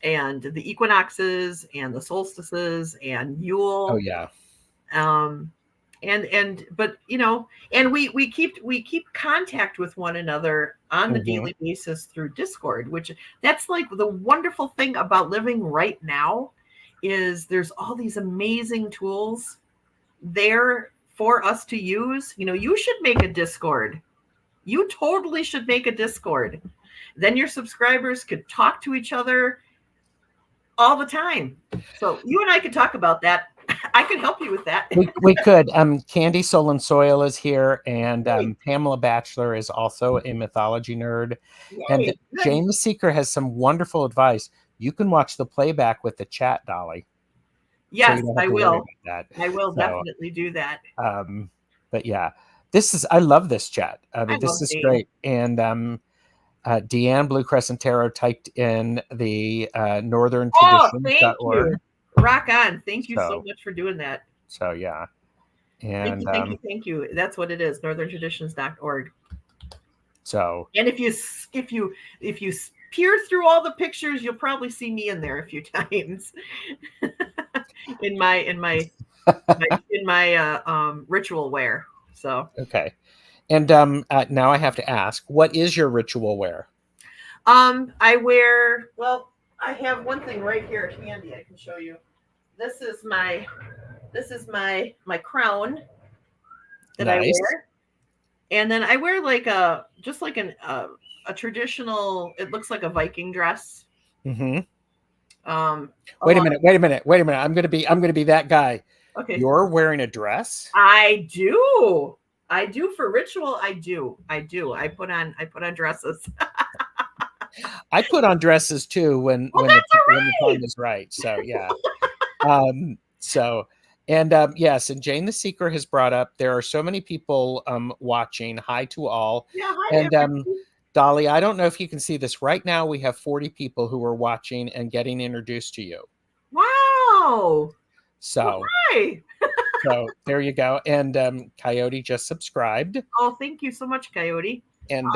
and the equinoxes and the solstices and Yule. Oh yeah. But and we keep contact with one another on the daily basis through Discord, which that's like the wonderful thing about living right now is there's all these amazing tools there for us to use. You should make a Discord. You totally should make a Discord. Then your subscribers could talk to each other all the time. So you and I could talk about that. I can help you with that. we could. Candy Soul and Soil is here, and Pamela Batchelor is also a mythology nerd. Yay, and good. James Seeker has some wonderful advice. You can watch the playback with the chat, Dolly. Yes, so I will. I will definitely do that. But yeah, I love this chat. I mean, this is great. And Deanne Blue Crescent Tarot typed in the northerntraditions.org. Thank you. Rock on. Thank you so much for doing that. So yeah. And thank you. That's what it is, northerntraditions.org. So, and if you peer through all the pictures, you'll probably see me in there a few times. in my ritual wear. So okay. And now I have to ask, what is your ritual wear? I wear, well, I have one thing right here handy I can show you. This is my crown that I wear. And then I wear like a traditional, it looks like a Viking dress. Wait a minute. I'm gonna be that guy. Okay. You're wearing a dress? I do for ritual. I do. I put on dresses. I put on dresses too when the time is right. So yeah. Yes, and Jane the Seeker has brought up, there are so many people watching. Hi to all. Yeah, hi. And Dolly, I don't know if you can see this right now. We have 40 people who are watching and getting introduced to you. Wow. So, hi. So there you go. And Coyote just subscribed. Oh, thank you so much, Coyote. And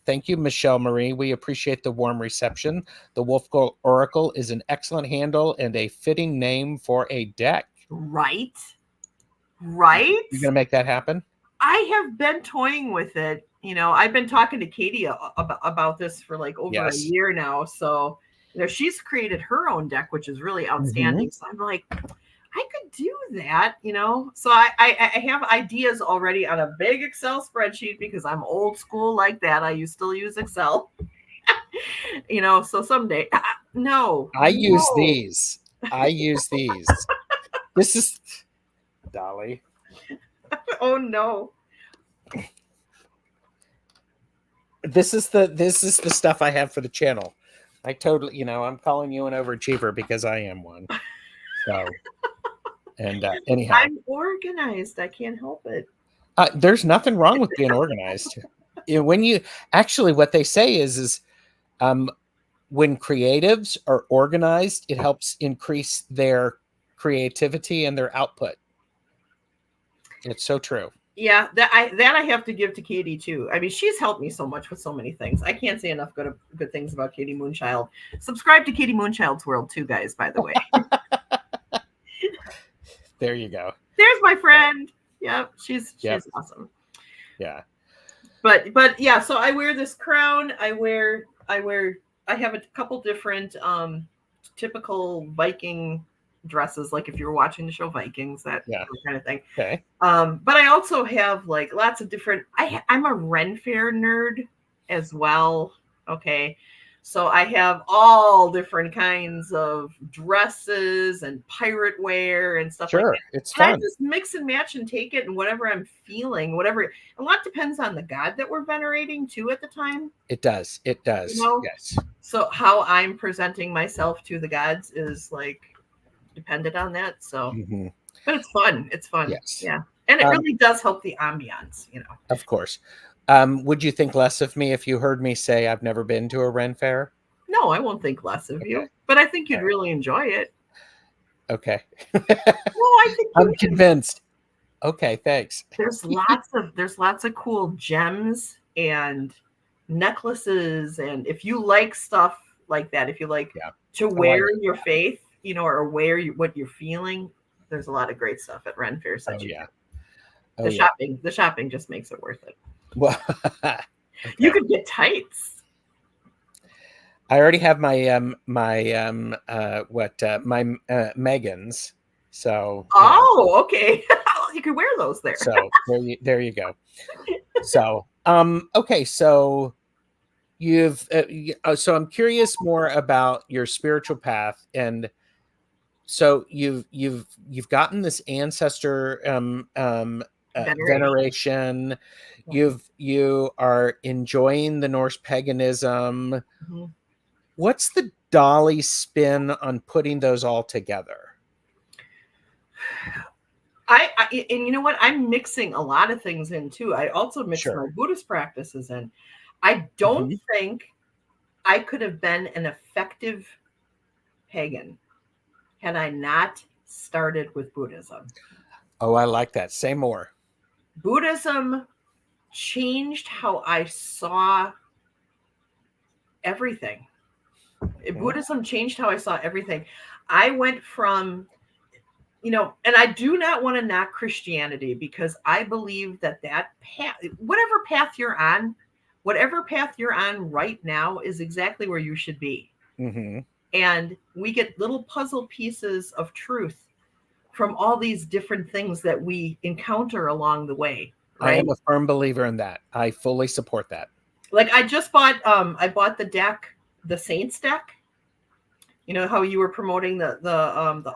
thank you, Michelle Marie. We appreciate the warm reception. The Wolfgirl Oracle is an excellent handle and a fitting name for a deck. Right. You're gonna make that happen? I have been toying with it. I've been talking to Katie about this for like over a year now. So, she's created her own deck, which is really outstanding. So I'm like, I could do that, So I have ideas already on a big Excel spreadsheet because I'm old school like that. I still use Excel. So someday, I use these. This is Dolly. Oh no. This is the stuff I have for the channel. I totally, I'm calling you an overachiever because I am one. So, and anyhow, I'm organized. I can't help it. there's nothing wrong with being organized. When you actually, what they say is when creatives are organized, it helps increase their creativity and their output. It's so true. Yeah, that I have to give to Katie too. I mean, she's helped me so much with so many things. I can't say enough good things about Katie Moonchild. Subscribe to Katie Moonchild's World too, guys, by the way. There you go. There's my friend. Yep, she's awesome. Yeah. But yeah, so I wear this crown. I have a couple different typical Viking dresses, like if you were watching the show Vikings, that kind of thing. Okay. But I also have like lots of different. I'm a Ren Fair nerd as well. Okay, so I have all different kinds of dresses and pirate wear and stuff like that. It's fun. I just mix and match and take it, and whatever I'm feeling, whatever. A lot depends on the god that we're venerating too at the time. It does. It does. You know? Yes. So how I'm presenting myself to the gods is like dependent on that. So, but it's fun. It's fun. Yes. Yeah. And it really does help the ambiance, you know. Of course. Would you think less of me if you heard me say I've never been to a Ren Fair? No, I won't think less of you, but I think you'd really enjoy it. Okay. Well, I think I'm convinced. Okay, thanks. There's lots of cool gems and necklaces, and if you like stuff like that, if you like to wear your faith, you know, or wear what you're feeling, there's a lot of great stuff at Ren Fair. The shopping just makes it worth it. Well, you could get tights. I already have my Megan's. So okay. You could wear those there. So there you go. So okay, so you've so I'm curious more about your spiritual path, and so you've gotten this ancestor veneration. You are enjoying the Norse paganism. What's the Dolly spin on putting those all together? And you know what? I'm mixing a lot of things in too. I also mix my Buddhist practices in. I don't think I could have been an effective pagan had I not started with Buddhism. Oh, I like that. Say more. Buddhism changed how I saw everything. Buddhism changed how I saw everything. I went from, you know, and I do not want to knock Christianity, because I believe that path, whatever path you're on right now is exactly where you should be. And we get little puzzle pieces of truth from all these different things that we encounter along the way. Right? I am a firm believer in that. I fully support that. Like I just bought, I bought the deck, the Saints deck. You know how you were promoting the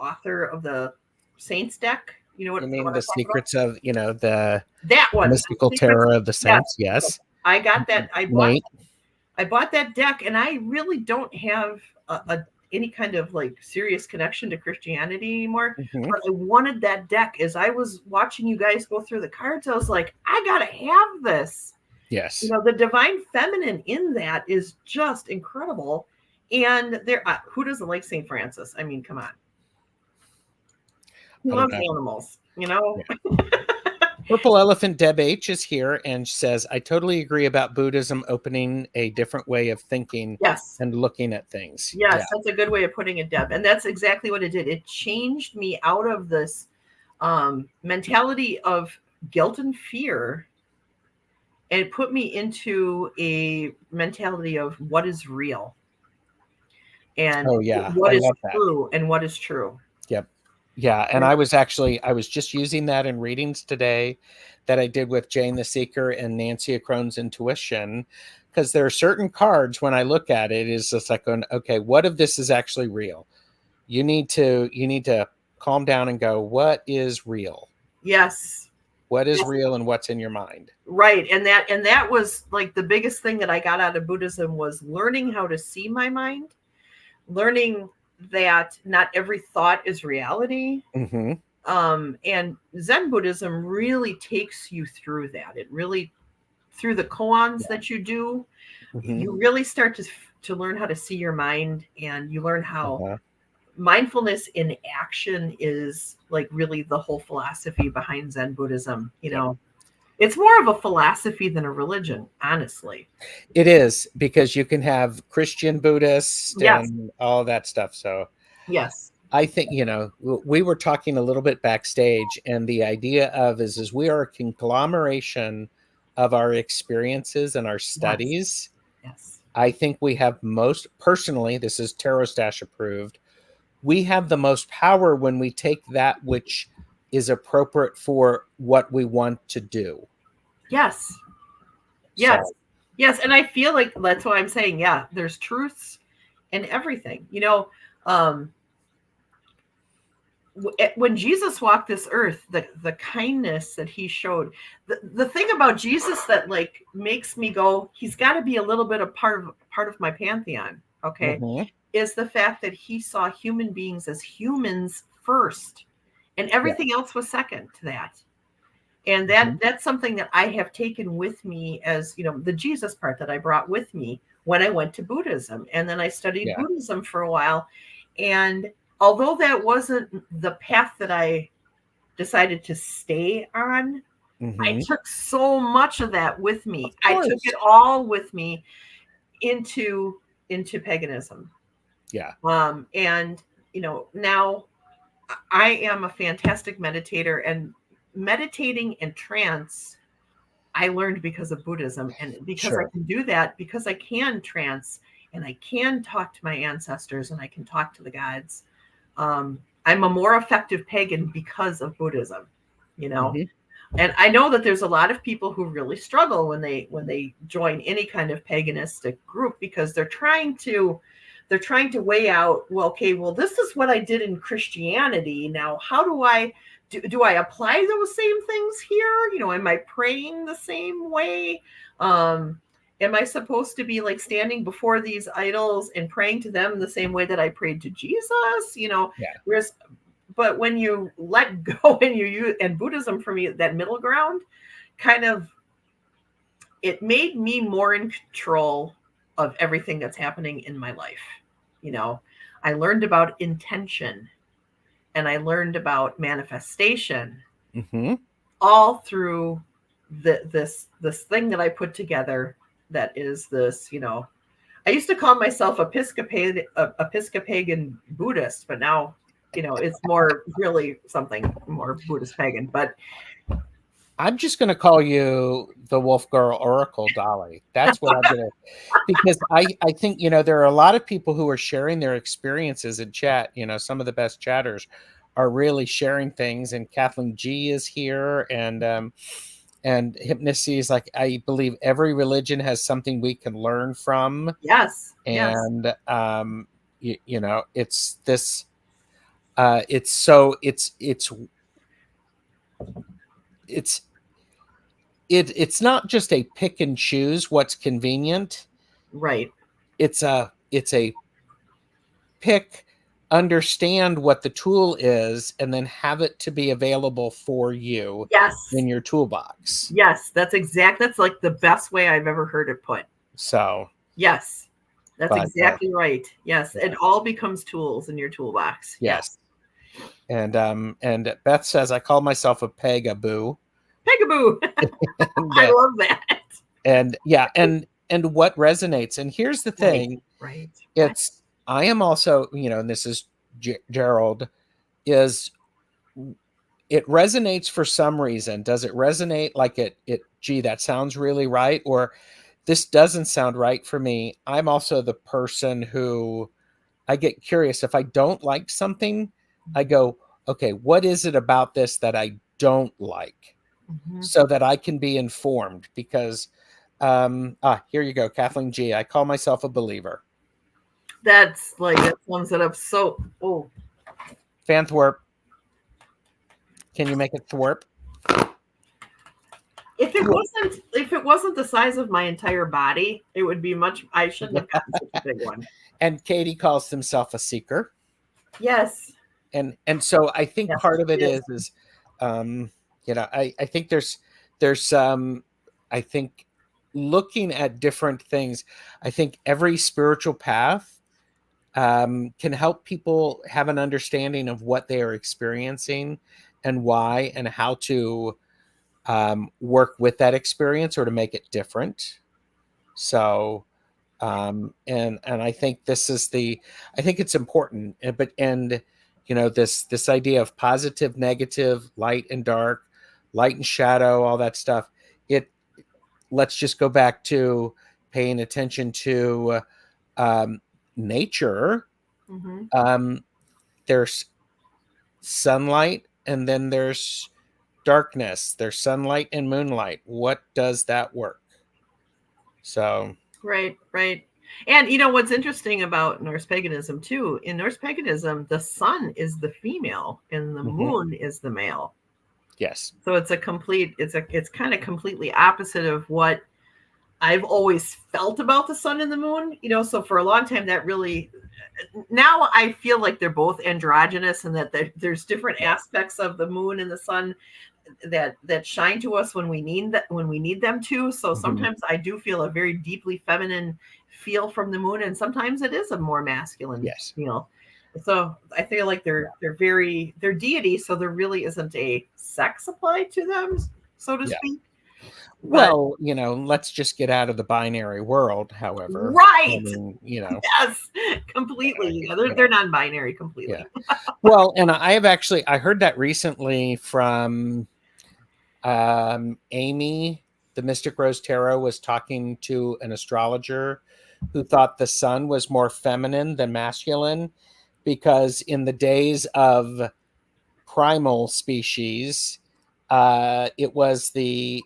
author of the Saints deck? You know what? You mean the secrets of, you know, that one, mystical terror of the saints? Yes. I got that. I bought that deck, and I really don't have any kind of like serious connection to Christianity anymore. But I wanted that deck. As I was watching you guys go through the cards, I was like, I gotta have this. Yes. You know, the divine feminine in that is just incredible. And there, who doesn't like St. Francis? I mean, come on. He loves animals, you know? Yeah. Purple Elephant Deb H is here and says, I totally agree about Buddhism opening a different way of thinking and looking at things. Yes, that's a good way of putting it, Deb. And that's exactly what it did. It changed me out of this mentality of guilt and fear, and it put me into a mentality of what is real and what is true and what is true. Yep. Yeah. And I was just using that in readings today that I did with Jane the Seeker and Nancy Acrone's Intuition, because there are certain cards when I look at it, is just like, okay, what if this is actually real? You need to calm down and go, what is real? Yes. What is real and what's in your mind? Right. And that was like the biggest thing that I got out of Buddhism was learning how to see my mind, learning that not every thought is reality. Mm-hmm. And Zen Buddhism really takes you through that. It really, through the koans that you do, Mm-hmm. you really start to learn how to see your mind, and you learn how Uh-huh. mindfulness in action is like really the whole philosophy behind Zen Buddhism. You Yep. know, it's more of a philosophy than a religion, honestly. It is, because you can have Christian Buddhist Yes. and all that stuff. So Yes. I think, we were talking a little bit backstage, and the idea of is we are a conglomeration of our experiences and our Yes. studies. Yes. I think we have most, personally, this is Tarot Stash approved, we have the most power when we take that which is appropriate for what we want to do. Yes. Yes. So, Yes. And I feel like that's why I'm saying, yeah, there's truths in everything. You know, when Jesus walked this earth, the kindness that he showed, the thing about Jesus that like makes me go, he's got to be a little bit of part of my pantheon, okay, mhm, is the fact that he saw human beings as humans first, and yeah, everything else was second to that. And mhm, that's something that I have taken with me as, you know, the Jesus part that I brought with me when I went to Buddhism. And then I studied yeah, Buddhism for a while. And although that wasn't the path that I decided to stay on, I mhm, took so much of that with of me. I took course, it all with me into paganism. yeah, And you know, now I am a fantastic meditator, and meditating in trance I learned because of Buddhism, and because I sure, can do that, because I can trance and I can talk to my ancestors and I can talk to the gods. I'm a more effective pagan because of Buddhism, you know. mhm, And I know that there's a lot of people who really struggle when they join any kind of paganistic group, because they're trying to weigh out, well, okay, well, this is what I did in Christianity. Now, how do I do I apply those same things here? You know, am I praying the same way? Am I supposed to be like standing before these idols and praying to them the same way that I prayed to Jesus? You know, yeah, whereas, but when you let go and you use, and Buddhism for me, that middle ground kind of, it made me more in control of everything that's happening in my life. You know, I learned about intention, and I learned about manifestation, mhm, all through this thing that I put together, that is this, you know, I used to call myself Episcopalian Buddhist, but now, you know, it's more really something more Buddhist pagan. But I'm just going to call you the Wolfgirl Oracle-Dali. That's what I'm going to, because I think, there are a lot of people who are sharing their experiences in chat. Some of the best chatters are really sharing things, and Kathleen G is here, and Hypnosis, like, I believe every religion has something we can learn from. yes, yes, And, it's this, it's so, it's, it's not just a pick and choose what's convenient. right, It's a pick, understand what the tool is, and then have it to be available for you yes, in your toolbox. yes. That's like the best way I've ever heard it put. So, Yes, that's but exactly right. Yes, yeah, it all becomes tools in your toolbox. yes. Yes, And Beth says, I call myself a pegaboo. peekaboo. and I love that. and yeah, and what resonates. And here's the Right, thing. right. What? It's, I am also, and this is Gerald, is it resonates for some reason. Does it resonate like gee, that sounds really right, or this doesn't sound right for me? I'm also the person who, I get curious. If I don't like something, I go, okay, what is it about this that I don't like, Mhm. so that I can be informed? Because here you go, Kathleen G. I call myself a believer. That's like, that sums it up so. Oh, Fanthwarp. Can you make it thwarp? if it wasn't the size of my entire body, it would be much. I shouldn't have gotten such a big one. And Katie calls himself a seeker. Yes. And so I think Yes, part of it it is I think there's I think looking at different things, I think every spiritual path can help people have an understanding of what they are experiencing and why, and how to work with that experience or to make it different. So and I think I think it's important. And this idea of positive, negative, light and dark, light and shadow, all that stuff. It Let's just go back to paying attention to um, nature. Mm-hmm. um, there's sunlight, and then there's darkness. There's sunlight and moonlight. What does that work? So Right, right. And you know what's interesting about Norse paganism too? In Norse paganism, the sun is the female and the mhm, moon is the male. yes. So it's kind of completely opposite of what I've always felt about the sun and the moon. So for a long time that really, now I feel like they're both androgynous, and that there's different Yeah. aspects of the moon and the sun that shine to us when we need them to. So Mhm. sometimes I do feel a very deeply feminine feel from the moon, and sometimes it is a more masculine Yes. feel. So I feel like Yeah. they're deities, so there really isn't a sex applied to them, so to Yeah. speak. But Well, let's just get out of the binary world, however. I right, mean, yes, completely. Yeah, they're yeah, non-binary yeah. completely. Well, and I heard that recently from Amy, the Mystic Rose Tarot, was talking to an astrologer who thought the sun was more feminine than masculine, because in the days of primal species, it was the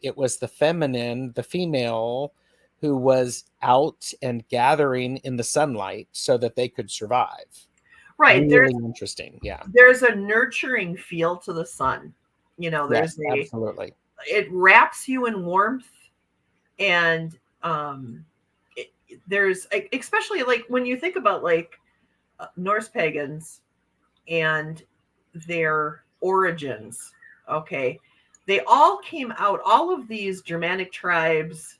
feminine, the female, who was out and gathering in the sunlight so that they could survive. Right, Really interesting. Yeah. there's a nurturing feel to the sun. Yes, There's a absolutely. it wraps you in warmth, and um it, there's especially like when you think about like Norse pagans and their origins. Okay, they all came out, all of these Germanic tribes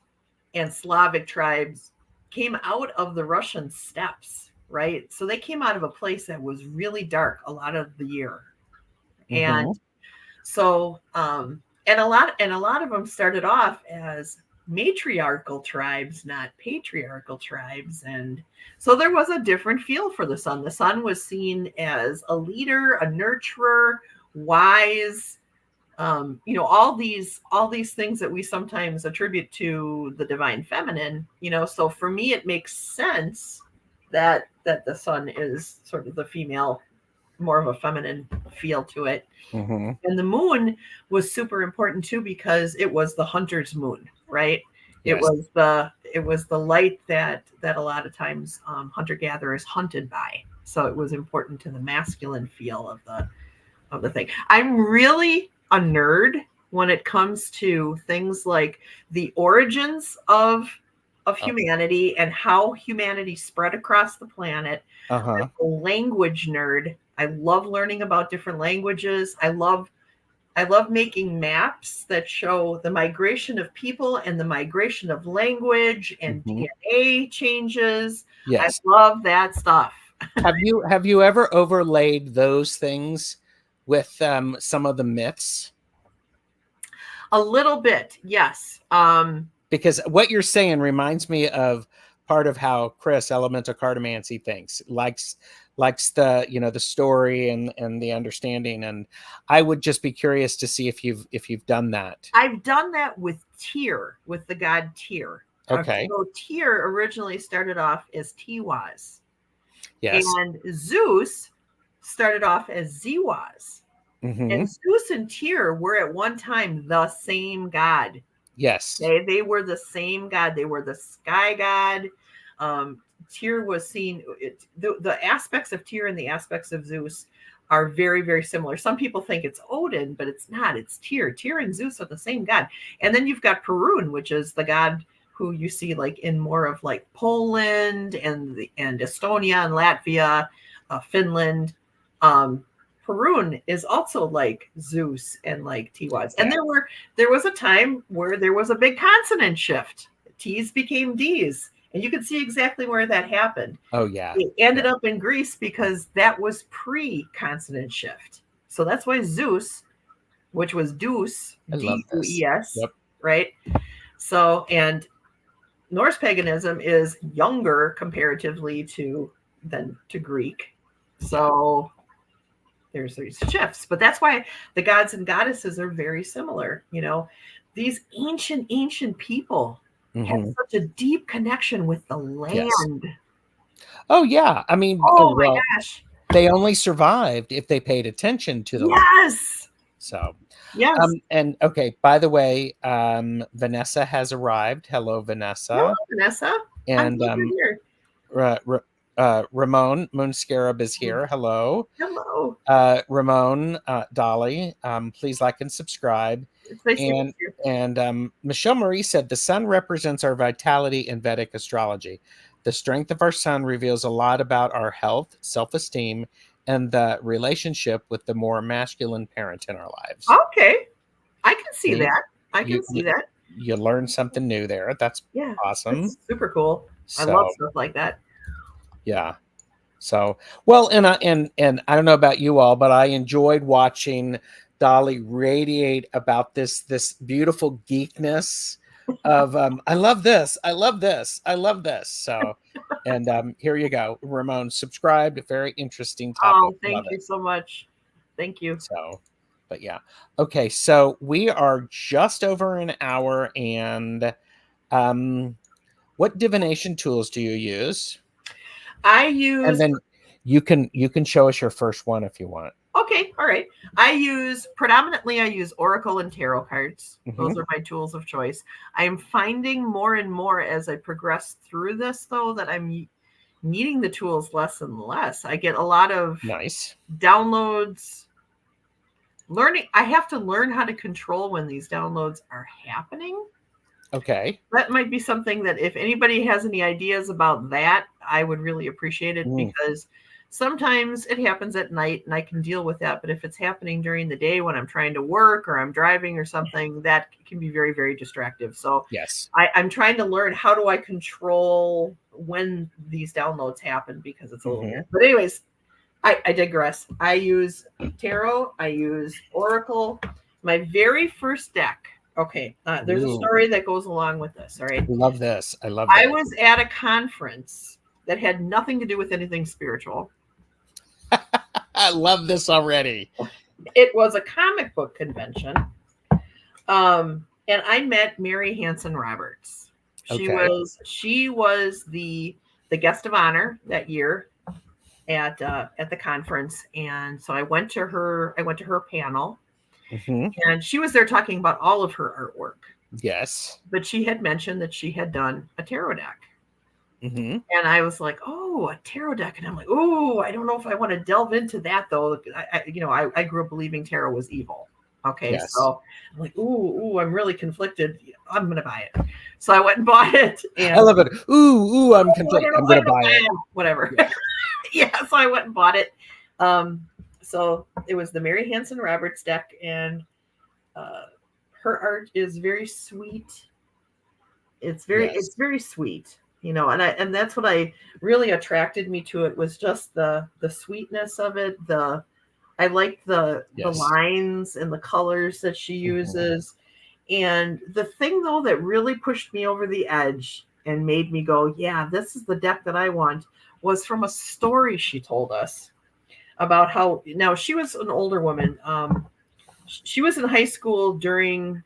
and Slavic tribes came out of the Russian steppes, right? So they came out of a place that was really dark a lot of the year. And Hmm. so, and a lot of them started off as matriarchal tribes, not patriarchal tribes, and so there was a different feel for the sun. The sun was seen as a leader, a nurturer, wise. All these things that we sometimes attribute to the divine feminine. So for me, it makes sense that the sun is sort of the female, more of a feminine feel to it. Hmm. And the moon was super important too, because it was the hunter's moon, right? It Yes. was the light that a lot of times hunter gatherers hunted by. So it was important to the masculine feel of the thing. I'm really a nerd when it comes to things like the origins of Okay. humanity and how humanity spread across the planet. Uh-huh. I'm a language nerd. I love learning about different languages. I love making maps that show the migration of people and the migration of language and Hmm. DNA changes. I Yes. love that stuff. Have you ever overlaid those things with some of the myths? A little bit, yes. Because what you're saying reminds me of part of how Chris, Elemental Cartomancy, thinks. Likes the story and the understanding. And I would just be curious to see if you've done that. I've done that with Tyr, with the god Tyr. Okay. So Tyr originally started off as Tiwaz, Yes. and Zeus started off as Ziwaz. Hmm. And Zeus and Tyr were at one time the same god. Yes. They were the same god. They were the sky god. Tyr was seen. The aspects of Tyr and the aspects of Zeus are very, very similar. Some people think it's Odin, but it's not. It's Tyr. Tyr and Zeus are the same god. And then you've got Perun, which is the god who you see like in more of like Poland and Estonia and Latvia, Finland. Perun is also like Zeus and like Tiwaz. And Yeah. there was a time where there was a big consonant shift. T's became D's. And you could see exactly where that happened. Oh, yeah. It ended up in Greece because that was pre-consonant shift. So that's why Zeus, which was Deus, I love this. D-U-E-S, Yep. right? So, and Norse paganism is younger comparatively to Greek. So there's these shifts, but that's why the gods and goddesses are very similar. You know, these ancient people had such a deep connection with the land. Yes. Oh, yeah. I mean, oh my gosh, they only survived if they paid attention to the land. Yes. So, yes. And okay, by the way, Vanessa has arrived. Hello, Vanessa. Hello, Vanessa. And Ramon Moonscarab is here. Hello. Hello. Ramon, Dolly, please like and subscribe. And Michelle Marie said, the sun represents our vitality in Vedic astrology. The strength of our sun reveals a lot about our health, self-esteem, and the relationship with the more masculine parent in our lives. Okay. I can see that. I can see that. You learn something new there. That's awesome. That's super cool. I love stuff like that. Yeah. So, well, and I don't know about you all, but I enjoyed watching Dolly radiate about this beautiful geekness of I love this. I love this. I love this. So, and here you go. Ramon, subscribed. Very interesting topic. Oh, thank you so much. Thank you. So, but yeah. Okay, so we are just over an hour, and what divination tools do you use? I use, and then you can show us your first one if you want. Okay, all right. I use Oracle and tarot cards. Those are my tools of choice. I am finding more and more as I progress through this, though, that I'm needing the tools less and less. I get a lot of nice downloads. I have to learn how to control when these downloads are happening. Okay. That might be something that if anybody has any ideas about that, I would really appreciate it, because sometimes it happens at night and I can deal with that. But if it's happening during the day when I'm trying to work or I'm driving or something, that can be very, very distractive. So yes, I'm trying to learn, how do I control when these downloads happen, because it's a little weird. But anyways, I digress. I use tarot. I use Oracle. My very first deck. Okay, there's a story that goes along with this. All right. I love this. I was at a conference that had nothing to do with anything spiritual. I love this already. It was a comic book convention. And I met Mary Hanson Roberts. She was the guest of honor that year at the conference. And so I went to her panel. And she was there talking about all of her artwork. Yes. But she had mentioned that she had done a tarot deck. And I was like, oh, a tarot deck. And I'm like, oh, I don't know if I want to delve into that, though. I grew up believing tarot was evil. Okay. Yes. So I'm like, ooh, I'm really conflicted. I'm going to buy it. So I went and bought it. And I love it. Ooh, I'm conflicted. I'm going to buy it. Whatever. Yeah. So I went and bought it. So it was the Mary Hanson Roberts deck, and her art is very sweet. It's very sweet, and that's what I really attracted me to it, was just the sweetness of it. I like the lines and the colors that she uses. And the thing, though, that really pushed me over the edge and made me go, yeah, this is the deck that I want, was from a story she told us about how, now she was an older woman. She was in high school during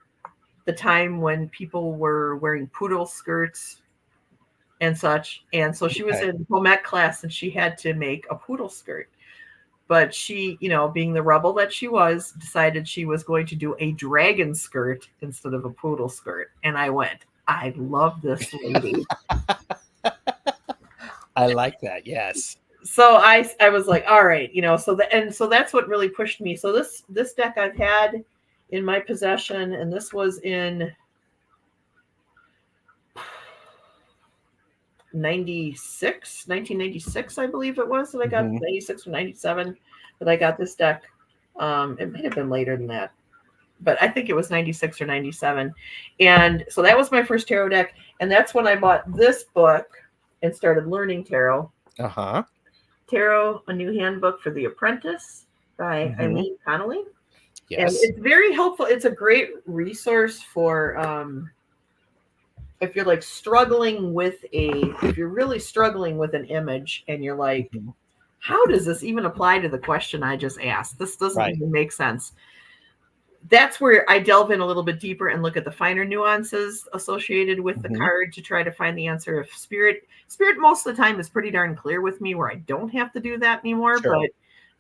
the time when people were wearing poodle skirts and such. And so she was in home ec class, and she had to make a poodle skirt. But she, being the rebel that she was, decided she was going to do a dragon skirt instead of a poodle skirt. And I went, I love this lady. I like that. Yes. So I was like, all right, so that's what really pushed me. So this deck I've had in my possession, and this was in, 1996, I believe it was that I got 96 or 97 that I got this deck. It might have been later than that, but I think it was 96 or 97. And so that was my first tarot deck. And that's when I bought this book and started learning tarot. Tarot, A New Handbook for the Apprentice by Eileen Connolly. Yes. And it's very helpful. It's a great resource for if you're like if you're really struggling with an image and you're like, how does this even apply to the question I just asked? This doesn't even make sense. That's where I delve in a little bit deeper and look at the finer nuances associated with the card to try to find the answer. If spirit most of the time is pretty darn clear with me where I don't have to do that anymore, but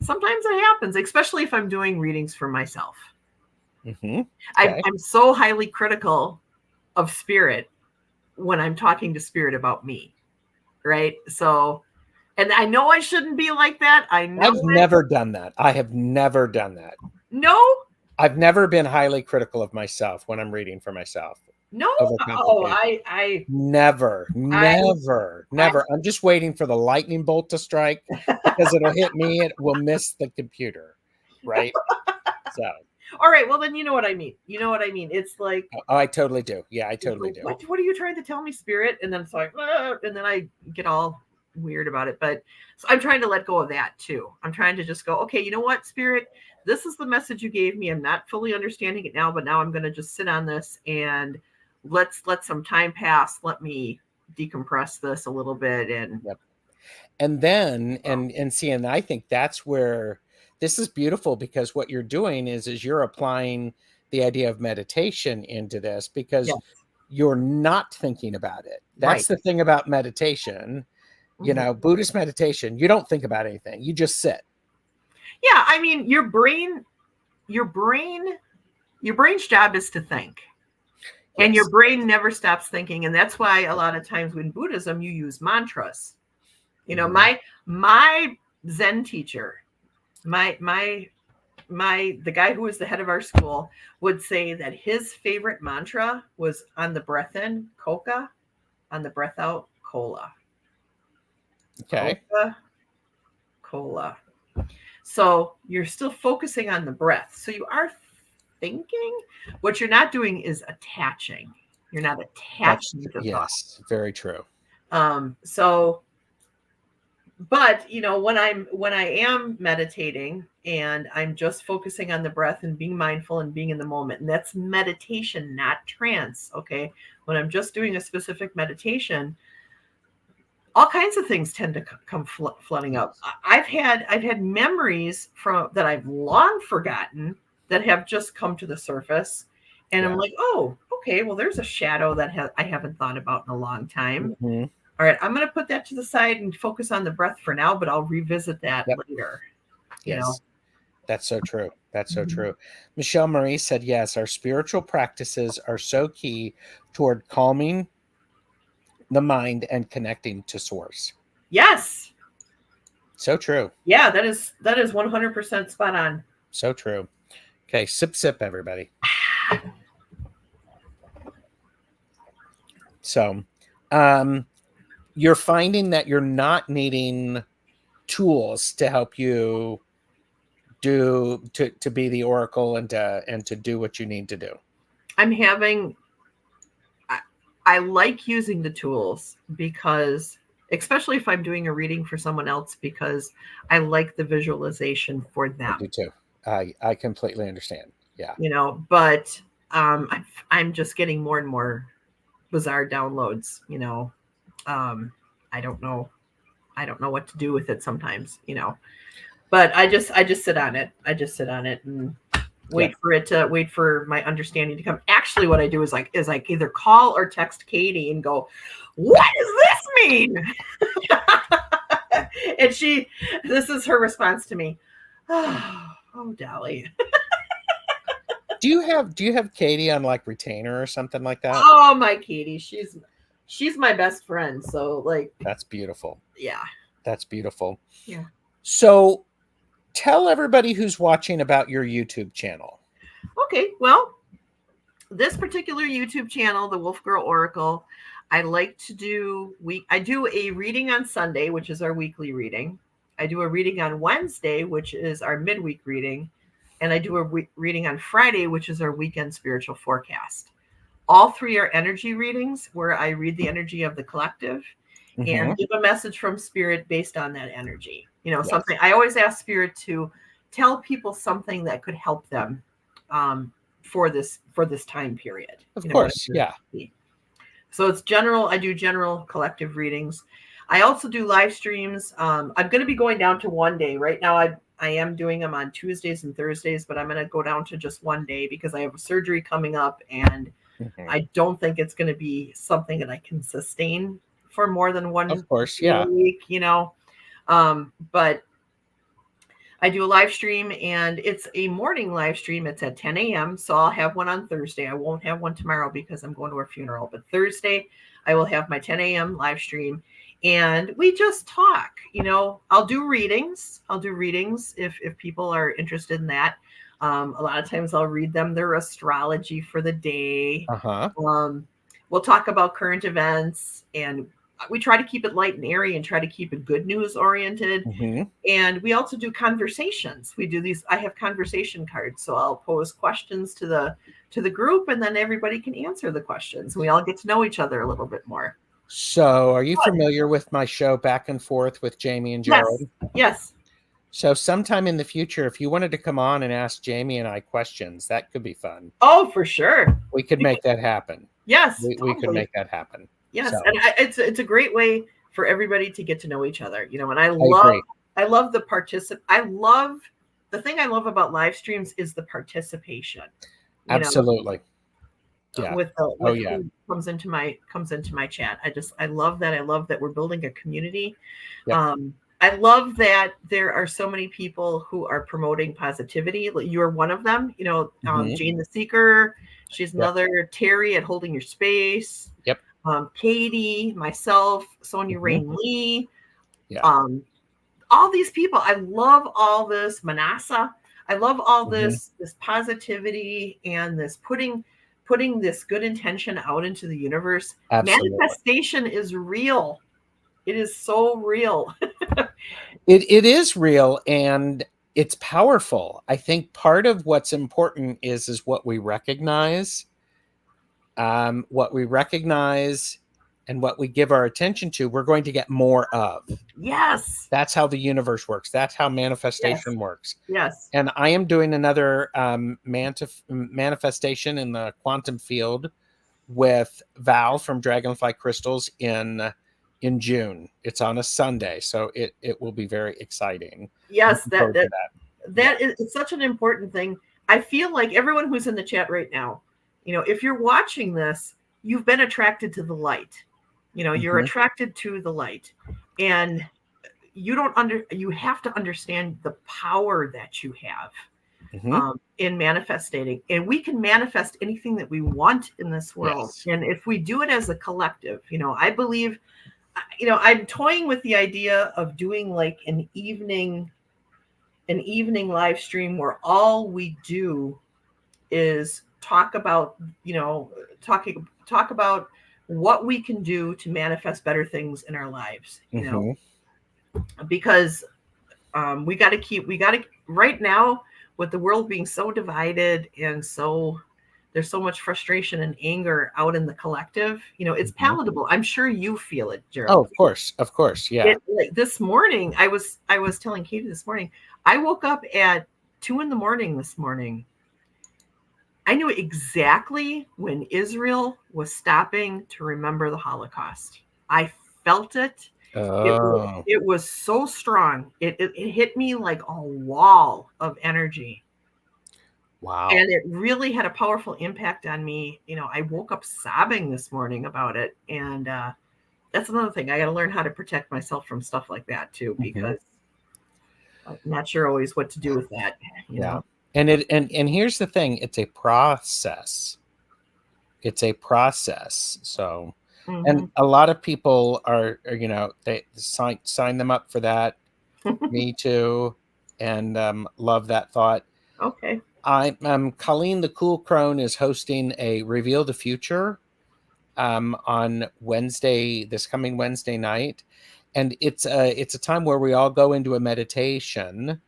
sometimes it happens, especially if I'm doing readings for myself. I'm so highly critical of spirit when I'm talking to spirit about me, right? So, and I know I shouldn't be like that. I know I've never done that. I have never done that. No? I've never been highly critical of myself when I'm reading for myself. No? Oh, I never. I'm just waiting for the lightning bolt to strike because it'll hit me. It will miss the computer, right? So. All right. Well, then you know what I mean. It's like. Oh, I totally do. Yeah, I totally do. What are you trying to tell me, spirit? And then it's like, and then I get all weird about it. But so I'm trying to let go of that too. I'm trying to just go, okay, you know what, spirit? This is the message you gave me. I'm not fully understanding it now, but now I'm going to just sit on this and let some time pass. Let me decompress this a little bit. And then, and see, and I think that's where this is beautiful, because what you're doing is you're applying the idea of meditation into this, because you're not thinking about it. That's the thing about meditation, you know, Buddhist meditation, you don't think about anything. You just sit. Yeah, I mean, your brain's job is to think. And your brain never stops thinking. And that's why a lot of times in Buddhism, you use mantras. You know, my Zen teacher, the guy who was the head of our school would say that his favorite mantra was on the breath in, coca, on the breath out, cola. Okay. Cola. So you're still focusing on the breath. So you are thinking. What you're not doing is attaching. You're not attaching to thought. Yes, very true. But you know, when I am meditating and I'm just focusing on the breath and being mindful and being in the moment, and that's meditation, not trance. Okay. When I'm just doing a specific meditation, all kinds of things tend to come flooding up. I've had memories that I've long forgotten that have just come to the surface. And I'm like, oh, okay, well, there's a shadow that I haven't thought about in a long time. All right, I'm going to put that to the side and focus on the breath for now, but I'll revisit that later. You know? That's so true. That's so true. Michelle Marie said, yes, our spiritual practices are so key toward calming the mind and connecting to source. Yes. So true. Yeah, that is 100% spot on. So true. Okay, sip, everybody. So, you're finding that you're not needing tools to help you to be the oracle and to do what you need to do. I like using the tools because, especially if I'm doing a reading for someone else, because I like the visualization for them. I do too. I completely understand. Yeah. You know, but I'm just getting more and more bizarre downloads. You know, I don't know what to do with it sometimes. You know, but I just sit on it. I just sit on it and wait for my understanding to come. Actually, what I do is either call or text Katie and go, what does this mean? And this is her response to me. Oh, Dolly. Do you have Katie on like retainer or something like that? Oh, my Katie. She's my best friend. So like, that's beautiful. Yeah. That's beautiful. Yeah. So tell everybody who's watching about your YouTube channel. Okay. Well, this particular YouTube channel, the Wolfgirl Oracle, I like to do I do a reading on Sunday, which is our weekly reading. I do a reading on Wednesday, which is our midweek reading. And I do a reading on Friday, which is our weekend spiritual forecast. All three are energy readings where I read the energy of the collective and give a message from spirit based on that energy. Something I always ask spirit to tell people something that could help them for this time period. Of course, yeah. So it's general. I do general collective readings. I also do live streams. I'm going to be going down to one day. Right now, I am doing them on Tuesdays and Thursdays, but I'm going to go down to just one day because I have a surgery coming up, and I don't think it's going to be something that I can sustain for more than one week, but I do a live stream, and it's a morning live stream. It's at 10 a.m. So I'll have one on Thursday. I won't have one tomorrow because I'm going to a funeral, but Thursday I will have my 10 a.m. live stream, and we just talk. I'll do readings. If people are interested in that. A lot of times I'll read them their astrology for the day. We'll talk about current events, and we try to keep it light and airy and try to keep it good news oriented. And we also do conversations. We do these. I have conversation cards, so I'll pose questions to the group, and then everybody can answer the questions. We all get to know each other a little bit more. So, are you familiar with my show Back and Forth with Jamie and Gerald? Yes. So sometime in the future, if you wanted to come on and ask Jamie and I questions, that could be fun. Oh, for sure. We could make that happen. Yes. We could make that happen. Yes. So. And it's a great way for everybody to get to know each other, and I love the the thing I love about live streams is the participation. Absolutely. Yeah. With who comes into my chat. I love that. I love that we're building a community. Yep. I love that there are so many people who are promoting positivity. You're one of them, Jane the Seeker. She's another. Terry at Holding Your Space. Yep. Katie, myself, Sonia Rain Lee. Yeah. All these people. I love all this. Manasa. I love all this positivity and this putting this good intention out into the universe. Absolutely. Manifestation is real. It is so real. It is real, and it's powerful. I think part of what's important is what we recognize, and what we give our attention to, we're going to get more of. Yes. That's how the universe works. That's how manifestation works. Yes. And I am doing another manifestation in the quantum field with Val from Dragonfly Crystals in June. It's on a Sunday, so it will be very exciting. Yes, that is, it's such an important thing. I feel like everyone who's in the chat right now, if you're watching this, you've been attracted to the light. You're attracted to the light, and you have to understand the power that you have in manifesting, and we can manifest anything that we want in this world. Yes. And if we do it as a collective, I believe. I'm toying with the idea of doing like an evening live stream where all we do is talk about what we can do to manifest better things in our lives, because we got to right now with the world being so divided and so there's so much frustration and anger out in the collective. It's palatable. I'm sure you feel it, Gerald. Oh, of course. Yeah. This morning, I was telling Katie this morning, I woke up at 2 a.m. this morning. I knew exactly when Israel was stopping to remember the Holocaust. I felt it. Oh. It was so strong. It hit me like a wall of energy. Wow. And it really had a powerful impact on me. I woke up sobbing this morning about it. And that's another thing. I got to learn how to protect myself from stuff like that too, because I'm not sure always what to do with that. You know? And here's the thing. It's a process. So, and a lot of people are they sign them up for that. Me too. And love that thought. Okay. Colleen the Cool Crone is hosting a Reveal the Future on Wednesday, this coming Wednesday night. And it's a time where we all go into a meditation,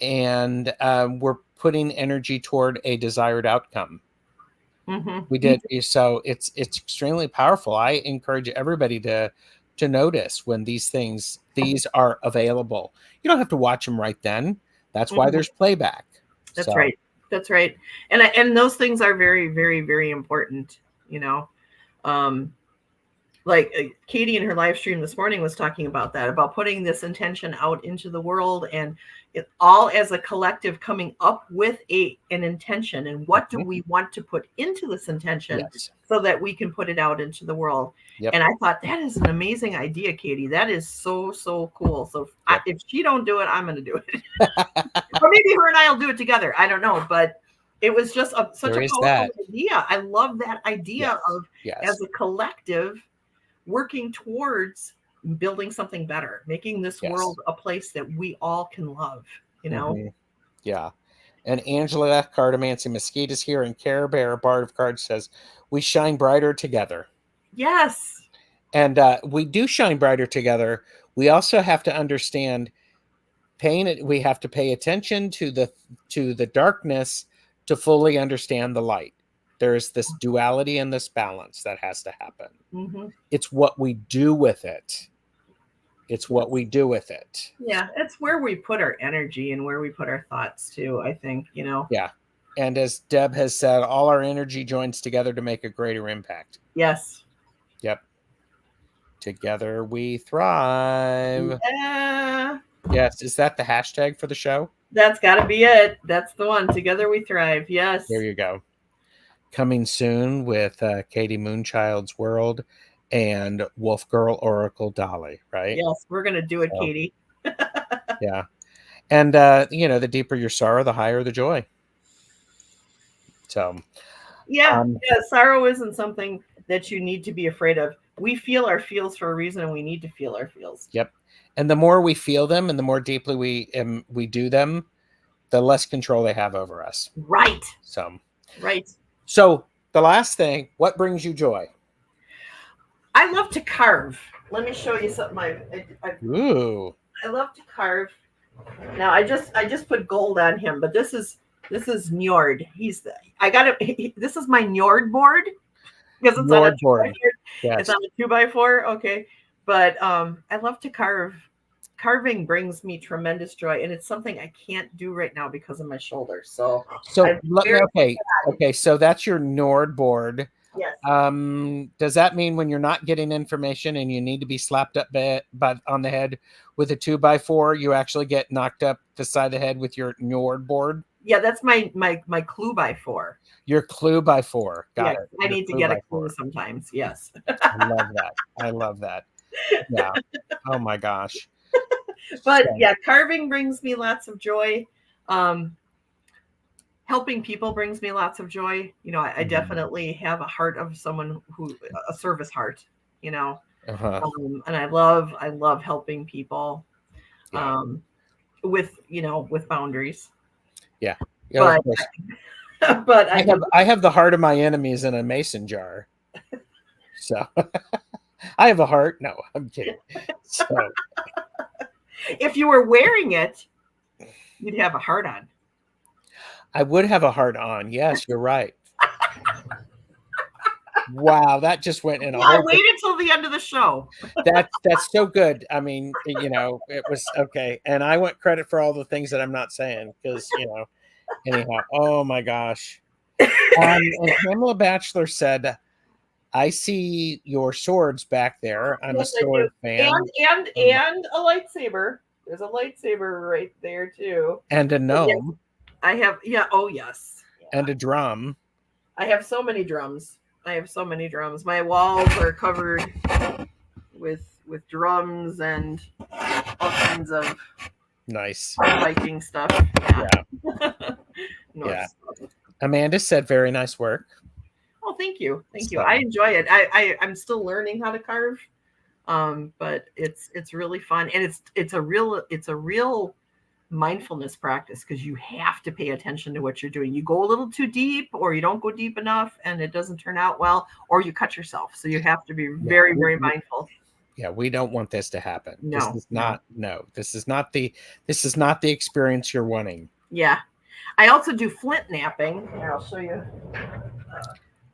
and we're putting energy toward a desired outcome. We did. So it's extremely powerful. I encourage everybody to notice when these are available. You don't have to watch them right then. That's why there's playback. That's right. That's right. And those things are very, very, very important, you know. Like Katie in her live stream this morning was talking about that, about putting this intention out into the world, and it all as a collective coming up with an intention, and what do we want to put into this intention so that we can put it out into the world. And I thought that is an amazing idea, Katie. That is so, so cool. So if she don't do it, I'm going to do it. Or maybe her and I will do it together. I don't know, but it was just such a powerful idea. I love that idea of as a collective working towards building something better, making this world a place that we all can love, you know? Yeah. And Angela Cardamancy Mesquite is here, and Care Bear Bard of Cards says, we shine brighter together. Yes. And we do shine brighter together. We also have to understand we have to pay attention to the darkness to fully understand the light. There's this duality and this balance that has to happen. It's what we do with it. It's what we do with it. Yeah, it's where we put our energy and where we put our thoughts too, I think, you know. Yeah. And as Deb has said, all our energy joins together to make a greater impact. Yes. Yep. Together we thrive. Yeah. Yes. Is that the hashtag for the show? That's got to be it. That's the one. Together we thrive. Yes. There you go. Coming soon with Katie Moonchild's World and Wolfgirl Oracle-Dali, right? Yes, we're going to do it, Katie. Yeah. And, the deeper your sorrow, the higher the joy. So. Yeah, sorrow isn't something that you need to be afraid of. We feel our feels for a reason, and we need to feel our feels. Yep. And the more we feel them and the more deeply we do them, the less control they have over us. Right. So. Right. So the last thing, what brings you joy? I love to carve. Let me show you something. Ooh. I love to carve. Now I just put gold on him, but this is Njord. This is my Njord board because it's on a 2x4. Yes. It's on a 2x4. Okay, but I love to carve. Carving brings me tremendous joy, and it's something I can't do right now because of my shoulder. So okay. So that's your Njord board. Yes. Does that mean when you're not getting information and you need to be slapped up on the head with a 2x4, you actually get knocked up the side of the head with your Njord board? Yeah, that's my clue by 4. Your clue by 4. Got it. I need to get a clue sometimes. Yes. I love that. Yeah. Oh my gosh. But carving brings me lots of joy. Helping people brings me lots of joy. You know, I definitely have a heart of someone a service heart, you know, and I love helping people, with boundaries. Yeah. But I have the heart of my enemies in a mason jar. So I have a heart. No, I'm kidding. So if you were wearing it, you'd have a heart on. I would have a heart on. Yes, you're right. Wow, that just went in a whole. Wait until the end of the show. That's so good. I mean, it was okay, and I want credit for all the things that I'm not saying because anyhow. Oh my gosh. And Pamela Batchelor said, "I see your swords back there. I'm a sword fan, and a lightsaber. There's a lightsaber right there too, and a gnome." I have, oh yes. And a drum. I have so many drums. My walls are covered with drums and all kinds of nice Viking stuff. Yeah. Yeah. Amanda said, "Very nice work." Oh, thank you. I enjoy it. I'm still learning how to carve, but it's really fun, and it's a real mindfulness practice, because you have to pay attention to what you're doing. You go a little too deep, or you don't go deep enough and it doesn't turn out well, or you cut yourself. So you have to be very, very mindful. Yeah, we don't want this to happen. No, this is not the experience you're wanting. Yeah. I also do flint napping. Here, I'll show you.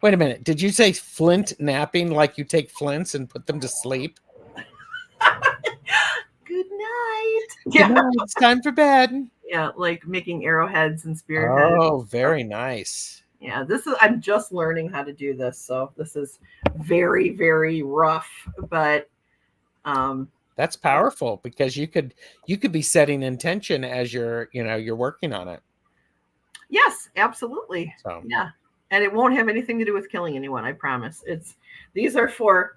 Wait a minute. Did you say flint napping, like you take flints and put them to sleep? Good night. Good night. It's time for bed. Yeah, like making arrowheads and spearheads. Oh, very nice. Yeah, I'm just learning how to do this, so this is very, very rough, but that's powerful, because you could be setting intention as you're working on it. Yes, absolutely. So yeah. And it won't have anything to do with killing anyone, I promise. These are for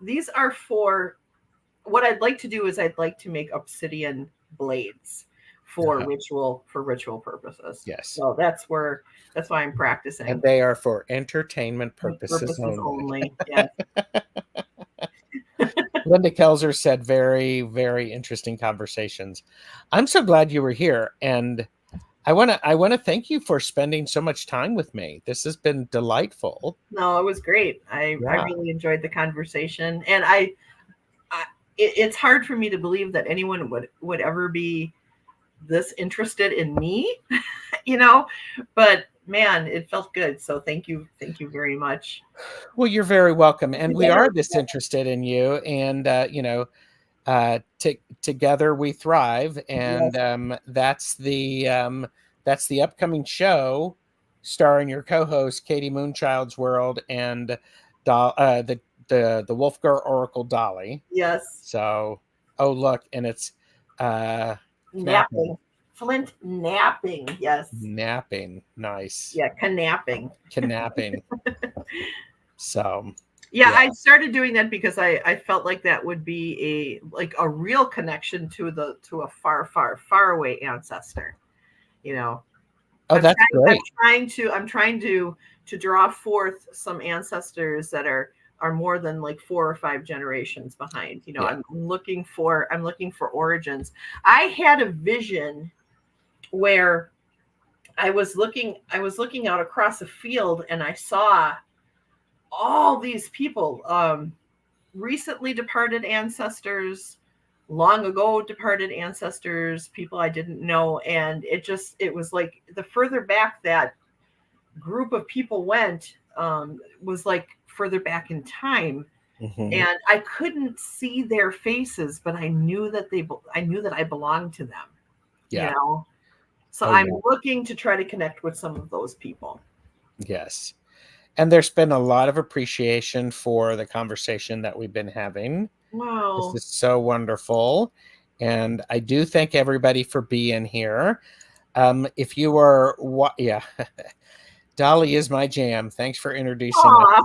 what I'd like to do is I'd like to make obsidian blades for ritual purposes. Yes. So that's why I'm practicing. And they are for entertainment purposes only. Yes. Linda Kelzer said, very, very interesting conversations. I'm so glad you were here. And I want to thank you for spending so much time with me. This has been delightful. No, it was great. I really enjoyed the conversation. And it's hard for me to believe that anyone would ever be this interested in me, but man, it felt good. So thank you very much. Well, you're very welcome. And we are this interested in you, and together we thrive. And that's the upcoming show starring your co-host Katie Moonchild's World and the Wolfgirl Oracle-Dali. Yes. So, oh look, and it's napping. Flint napping. Yes. Napping. Nice. Yeah, knapping. Knapping. So. Yeah, I started doing that because I felt like that would be a real connection to a far, far, far away ancestor. Oh, that's great. I'm trying to draw forth some ancestors that are more than like 4 or 5 generations behind. I'm looking for origins. I had a vision where I was looking out across a field, and I saw all these people, recently departed ancestors, long ago departed ancestors, people I didn't know. And it was like the further back that group of people went, was like further back in time. Mm-hmm. And I couldn't see their faces, but I knew that I belonged to them. Yeah. So I'm looking to try to connect with some of those people. Yes. And there's been a lot of appreciation for the conversation that we've been having. Wow. This is so wonderful. And I do thank everybody for being here. If you are, Dolly is my jam. Thanks for introducing us.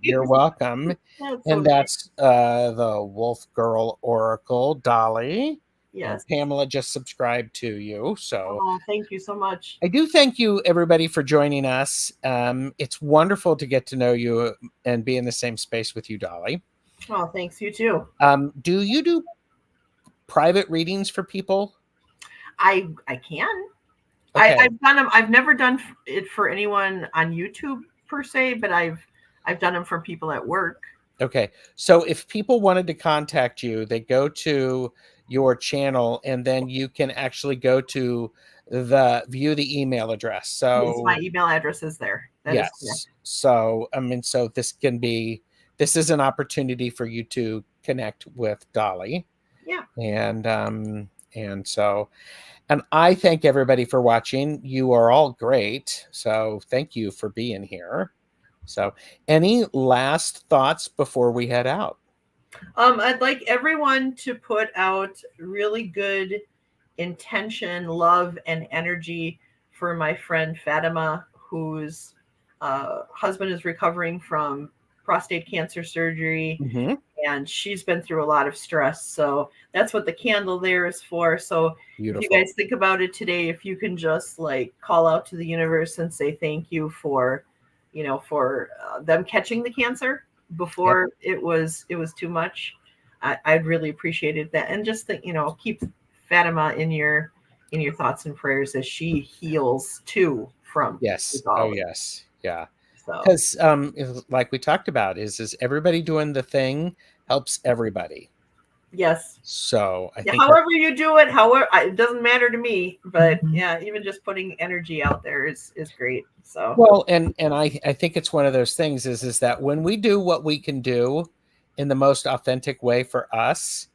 You're welcome. That's the Wolfgirl Oracle-Dali. Yes. Pamela just subscribed to you. So thank you so much. I do thank you, everybody, for joining us. It's wonderful to get to know you and be in the same space with you, Dolly. Oh, thanks. You too. Do you do private readings for people? I can. Okay. I've done them. I've never done it for anyone on YouTube per se, but I've done them for people at work. Okay. So if people wanted to contact you, they go to your channel, and then you can actually go to view the email address. So yes, my email address is there. Yes. So this is an opportunity for you to connect with Dolly. Yeah. And I thank everybody for watching. You are all great. So thank you for being here. So any last thoughts before we head out? I'd like everyone to put out really good intention, love, and energy for my friend Fatima, whose husband is recovering from prostate cancer surgery. Mm-hmm. And she's been through a lot of stress. So that's what the candle there is for. So Beautiful. If you guys think about it today, if you can just call out to the universe and say thank you for them catching the cancer before it was too much, I'd really appreciated that. And just think, keep Fatima in your in your thoughts and prayers as she heals too from Yes. Oh, Dolly. yes. Yeah. So Because like we talked about, is everybody doing the thing helps everybody. yes. So I Yeah, think however you do it, however it doesn't matter to me, but yeah, even just putting energy out there is great. So well, and I think it's one of those things is that when we do what we can do in the most authentic way for us,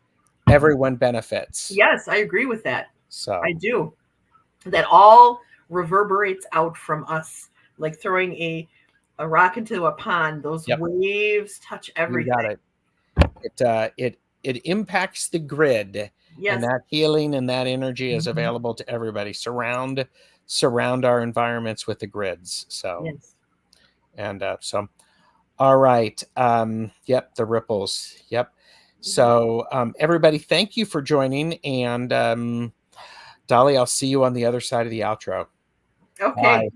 everyone benefits. yes, I agree with that. I So do. That all reverberates out from us, like throwing a rock into a pond. Those yep, waves touch you got everything. it. It impacts the grid, and Yes, that healing and that energy is available to everybody. Surround our environments with the grids. So yes. and so all right. Yep, the ripples. Yep. So everybody, thank you for joining. And Dolly, I'll see you on the other side of the outro. Okay. Bye.